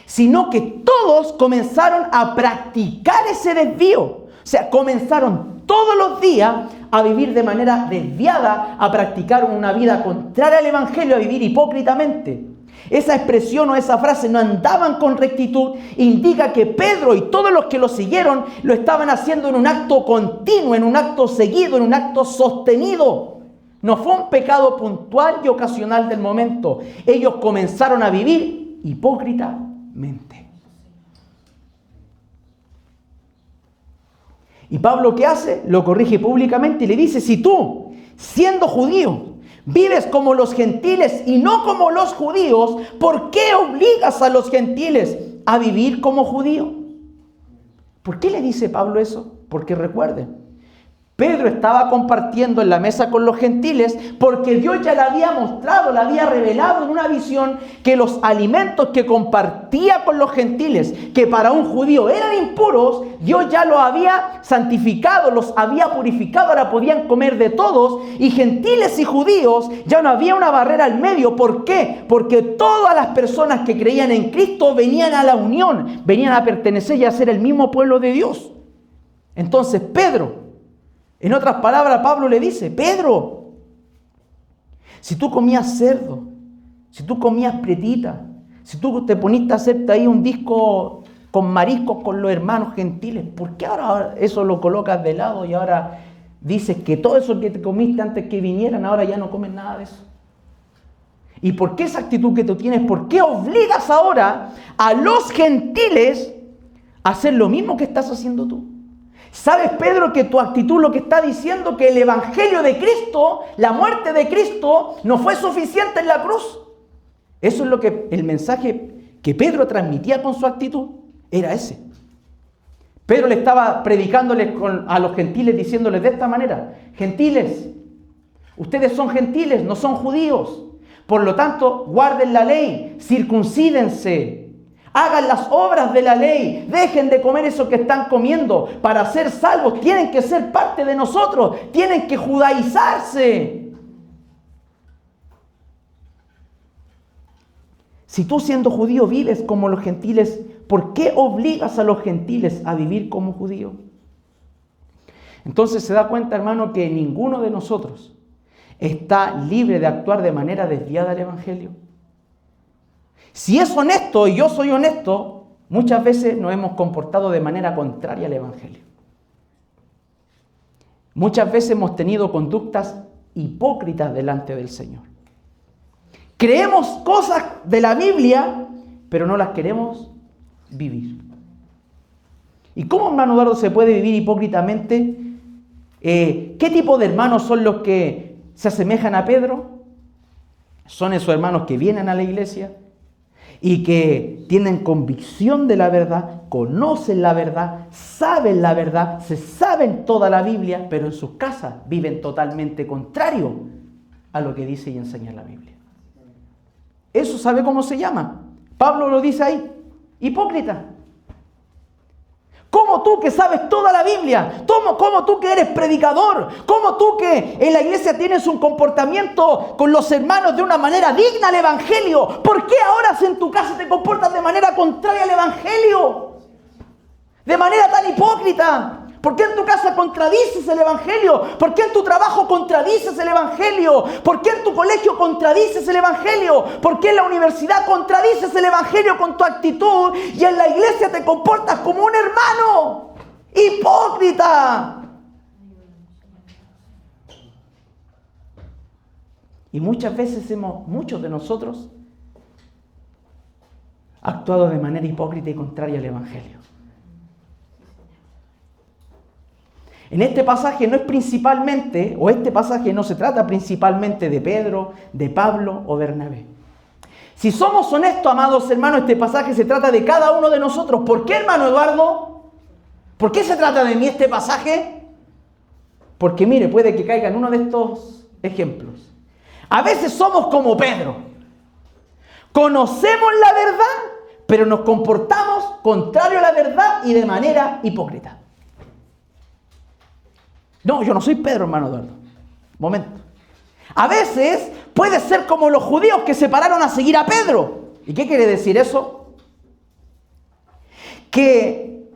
sino que todos comenzaron a practicar ese desvío. O sea, comenzaron todos los días a vivir de manera desviada, a practicar una vida contraria al Evangelio, a vivir hipócritamente. Esa expresión o esa frase, no andaban con rectitud, indica que Pedro y todos los que lo siguieron lo estaban haciendo en un acto continuo, en un acto seguido, en un acto sostenido. No fue un pecado puntual y ocasional del momento. Ellos comenzaron a vivir hipócritamente. Y Pablo, ¿qué hace? Lo corrige públicamente y le dice: si tú, siendo judío, vives como los gentiles y no como los judíos, ¿por qué obligas a los gentiles a vivir como judíos? ¿Por qué le dice Pablo eso? Porque recuerden, Pedro estaba compartiendo en la mesa con los gentiles porque Dios ya le había mostrado, le había revelado en una visión que los alimentos que compartía con los gentiles, que para un judío eran impuros, Dios ya los había santificado, los había purificado, ahora podían comer de todos, y gentiles y judíos ya no había una barrera al medio. ¿Por qué? Porque todas las personas que creían en Cristo venían a la unión, venían a pertenecer y a ser el mismo pueblo de Dios. Entonces Pedro, en otras palabras, Pablo le dice: Pedro, si tú comías cerdo, si tú comías prietita, si tú te poniste a hacerte ahí un disco con mariscos con los hermanos gentiles, ¿por qué ahora eso lo colocas de lado y ahora dices que todo eso que te comiste antes que vinieran, ahora ya no comes nada de eso? ¿Y por qué esa actitud que tú tienes? ¿Por qué obligas ahora a los gentiles a hacer lo mismo que estás haciendo tú? ¿Sabes, Pedro, que tu actitud lo que está diciendo que el evangelio de Cristo, la muerte de Cristo, no fue suficiente en la cruz? Eso es lo que el mensaje que Pedro transmitía con su actitud, era ese. Pedro le estaba predicándoles a los gentiles, diciéndoles de esta manera: gentiles, ustedes son gentiles, no son judíos. Por lo tanto, guarden la ley, circuncídense, hagan las obras de la ley, dejen de comer eso que están comiendo. Para ser salvos tienen que ser parte de nosotros, tienen que judaizarse. Si tú, siendo judío, vives como los gentiles, ¿por qué obligas a los gentiles a vivir como judíos? Entonces se da cuenta, hermano, que ninguno de nosotros está libre de actuar de manera desviada al evangelio. Si es honesto, y yo soy honesto, muchas veces nos hemos comportado de manera contraria al evangelio. Muchas veces hemos tenido conductas hipócritas delante del Señor. Creemos cosas de la Biblia, pero no las queremos vivir. ¿Y cómo, hermano Eduardo, se puede vivir hipócritamente? ¿Qué tipo de hermanos son los que se asemejan a Pedro? Son esos hermanos que vienen a la iglesia y que tienen convicción de la verdad, conocen la verdad, saben la verdad, se saben toda la Biblia, pero en sus casas viven totalmente contrario a lo que dice y enseña la Biblia. Eso, ¿sabe cómo se llama? Pablo lo dice ahí: hipócrita. ¿Cómo tú que sabes toda la Biblia? ¿Cómo tú que eres predicador? ¿Cómo tú que en la iglesia tienes un comportamiento con los hermanos de una manera digna al evangelio? ¿Por qué ahora en tu casa te comportas de manera contraria al evangelio? De manera tan hipócrita. ¿Por qué en tu casa contradices el evangelio? ¿Por qué en tu trabajo contradices el evangelio? ¿Por qué en tu colegio contradices el evangelio? ¿Por qué en la universidad contradices el evangelio con tu actitud y en la iglesia te comportas como un hermano? ¡Hipócrita! Y muchas veces muchos de nosotros, actuado de manera hipócrita y contraria al evangelio. En este pasaje no es principalmente, o este pasaje no se trata principalmente de Pedro, de Pablo o Bernabé. Si somos honestos, amados hermanos, este pasaje se trata de cada uno de nosotros. ¿Por qué, hermano Eduardo? ¿Por qué se trata de mí este pasaje? Porque mire, puede que caiga en uno de estos ejemplos. A veces somos como Pedro. Conocemos la verdad, pero nos comportamos contrario a la verdad y de manera hipócrita. No, yo no soy Pedro, hermano Eduardo. Momento. A veces puede ser como los judíos que se pararon a seguir a Pedro. ¿Y qué quiere decir eso? Que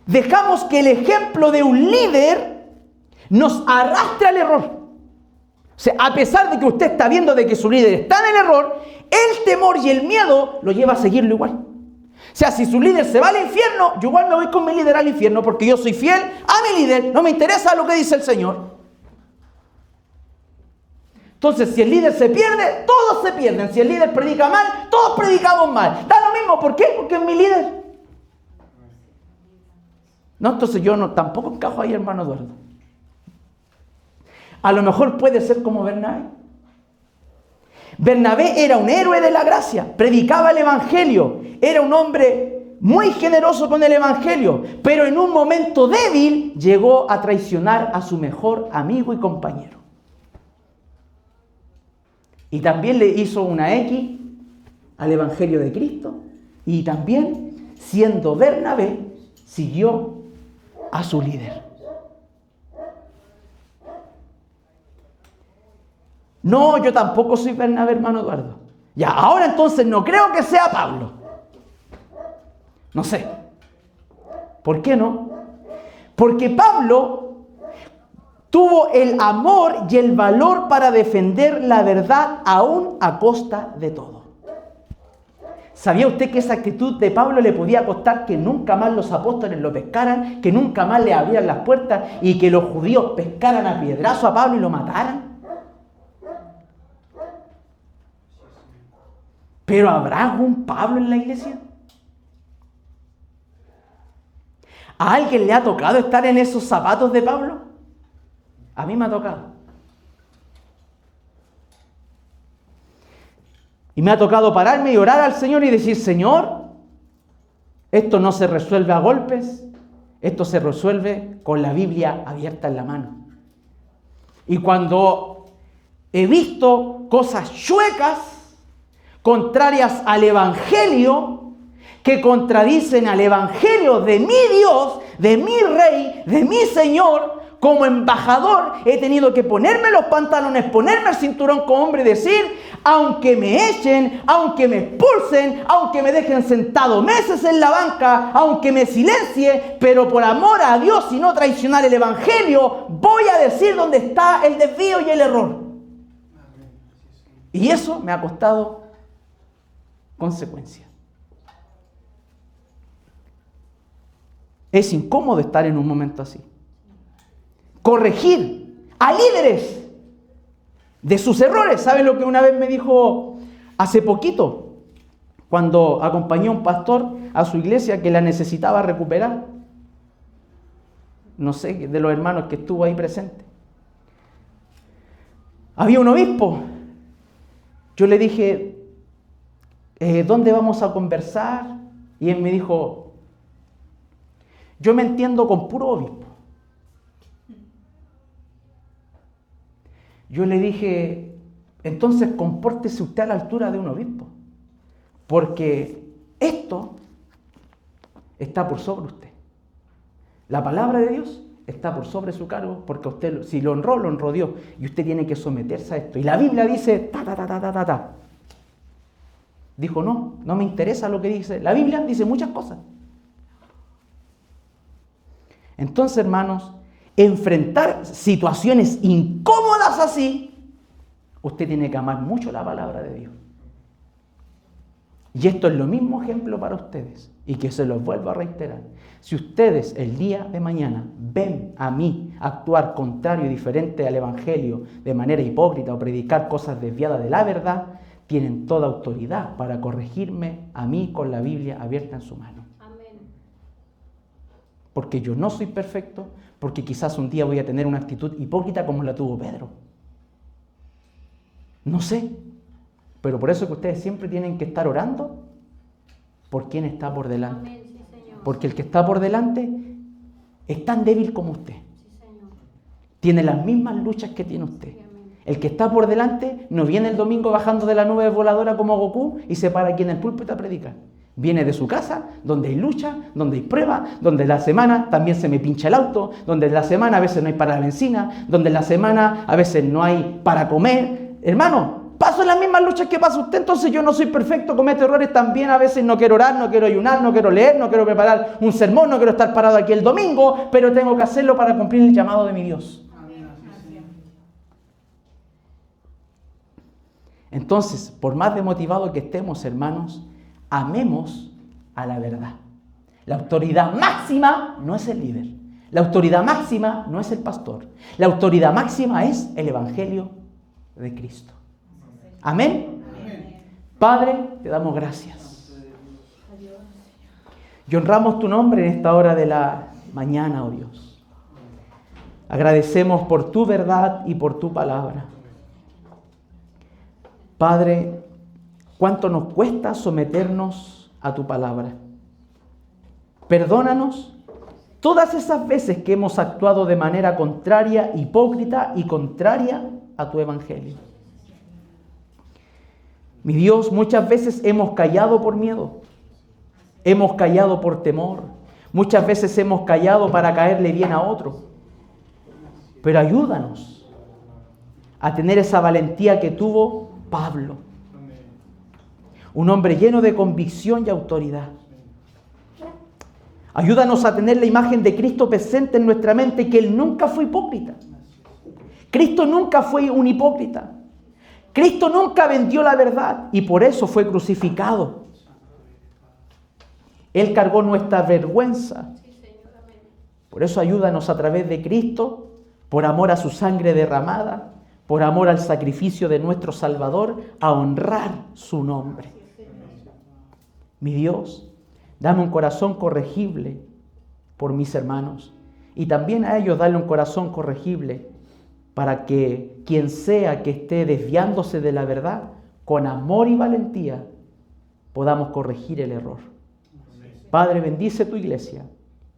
dejamos que el ejemplo de un líder nos arrastre al error. O sea, a pesar de que usted está viendo de que su líder está en el error, el temor y el miedo lo lleva a seguirlo igual. O sea, si su líder se va al infierno, yo igual me voy con mi líder al infierno porque yo soy fiel a mi líder, no me interesa lo que dice el Señor. Entonces, si el líder se pierde, todos se pierden. Si el líder predica mal, todos predicamos mal. Da lo mismo, ¿por qué? Porque es mi líder. No, entonces yo tampoco encajo ahí, hermano Eduardo. A lo mejor puede ser como Bernabé. Bernabé era un héroe de la gracia, predicaba el evangelio, era un hombre muy generoso con el evangelio, pero en un momento débil llegó a traicionar a su mejor amigo y compañero. Y también le hizo una X al evangelio de Cristo, y también, siendo Bernabé, siguió a su líder. No, yo tampoco soy Bernabé, hermano Eduardo. Ya, ahora entonces no creo que sea Pablo. No sé. ¿Por qué no? Porque Pablo tuvo el amor y el valor para defender la verdad aún a costa de todo. ¿Sabía usted que esa actitud de Pablo le podía costar que nunca más los apóstoles lo pescaran, que nunca más le abrieran las puertas y que los judíos pescaran a piedrazo a Pablo y lo mataran? ¿Pero habrá algún Pablo en la iglesia? ¿A alguien le ha tocado estar en esos zapatos de Pablo? A mí me ha tocado. Y me ha tocado pararme y orar al Señor y decir: Señor, esto no se resuelve a golpes, esto se resuelve con la Biblia abierta en la mano. Y cuando he visto cosas chuecas, contrarias al Evangelio, que contradicen al Evangelio de mi Dios, de mi Rey, de mi Señor, como embajador he tenido que ponerme los pantalones, ponerme el cinturón como hombre y decir: aunque me echen, aunque me expulsen, aunque me dejen sentado meses en la banca, aunque me silencie, pero por amor a Dios y no traicionar el Evangelio, voy a decir dónde está el desvío y el error. Y eso me ha costado consecuencia. Es incómodo estar en un momento así. Corregir a líderes de sus errores. ¿Saben lo que una vez me dijo hace poquito? Cuando acompañé a un pastor a su iglesia que la necesitaba recuperar. No sé, de los hermanos que estuvo ahí presente. Había un obispo. Yo le dije: ¿dónde vamos a conversar? Y él me dijo: yo me entiendo con puro obispo. Yo le dije: entonces compórtese usted a la altura de un obispo, porque esto está por sobre usted. La palabra de Dios está por sobre su cargo, porque usted, si lo honró Dios, y usted tiene que someterse a esto. Y la Biblia dice ta. Dijo: no me interesa lo que dice. La Biblia dice muchas cosas. Entonces, hermanos, enfrentar situaciones incómodas así, usted tiene que amar mucho la palabra de Dios. Y esto es lo mismo ejemplo para ustedes, y que se los vuelvo a reiterar. Si ustedes el día de mañana ven a mí actuar contrario y diferente al Evangelio, de manera hipócrita, o predicar cosas desviadas de la verdad, tienen toda autoridad para corregirme a mí con la Biblia abierta en su mano. Amén. Porque yo no soy perfecto, porque quizás un día voy a tener una actitud hipócrita como la tuvo Pedro. No sé, pero por eso que ustedes siempre tienen que estar orando por quien está por delante. Amén, sí, Señor. Porque el que está por delante es tan débil como usted. Sí, Señor. Tiene las mismas luchas que tiene usted. Sí, el que está por delante no viene el domingo bajando de la nube voladora como Goku y se para aquí en el púlpito a predicar. Viene de su casa, donde hay lucha, donde hay prueba, donde la semana también se me pincha el auto, donde la semana a veces no hay para la benzina, donde la semana a veces no hay para comer. Hermano, paso en las mismas luchas que pasa usted, entonces yo no soy perfecto, cometo errores también, a veces no quiero orar, no quiero ayunar, no quiero leer, no quiero preparar un sermón, no quiero estar parado aquí el domingo, pero tengo que hacerlo para cumplir el llamado de mi Dios. Entonces, por más demotivados que estemos, hermanos, amemos a la verdad. La autoridad máxima no es el líder. La autoridad máxima no es el pastor. La autoridad máxima es el Evangelio de Cristo. ¿Amén? Amén. Padre, te damos gracias. Y honramos tu nombre en esta hora de la mañana, oh Dios. Agradecemos por tu verdad y por tu palabra. Padre, cuánto nos cuesta someternos a tu palabra. Perdónanos todas esas veces que hemos actuado de manera contraria, hipócrita y contraria a tu evangelio. Mi Dios, muchas veces hemos callado por miedo, hemos callado por temor, muchas veces hemos callado para caerle bien a otro. Pero ayúdanos a tener esa valentía que tuvo Pablo, un hombre lleno de convicción y autoridad. Ayúdanos a tener la imagen de Cristo presente en nuestra mente, que Él nunca fue hipócrita. Cristo nunca fue un hipócrita. Cristo nunca vendió la verdad y por eso fue crucificado. Él cargó nuestra vergüenza. Por eso ayúdanos a través de Cristo, por amor a su sangre derramada, por amor al sacrificio de nuestro Salvador, a honrar su nombre. Mi Dios, dame un corazón corregible por mis hermanos y también a ellos dale un corazón corregible para que quien sea que esté desviándose de la verdad, con amor y valentía, podamos corregir el error. Padre, bendice tu iglesia,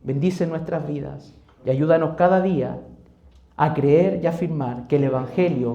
bendice nuestras vidas y ayúdanos cada día a creer y afirmar que el Evangelio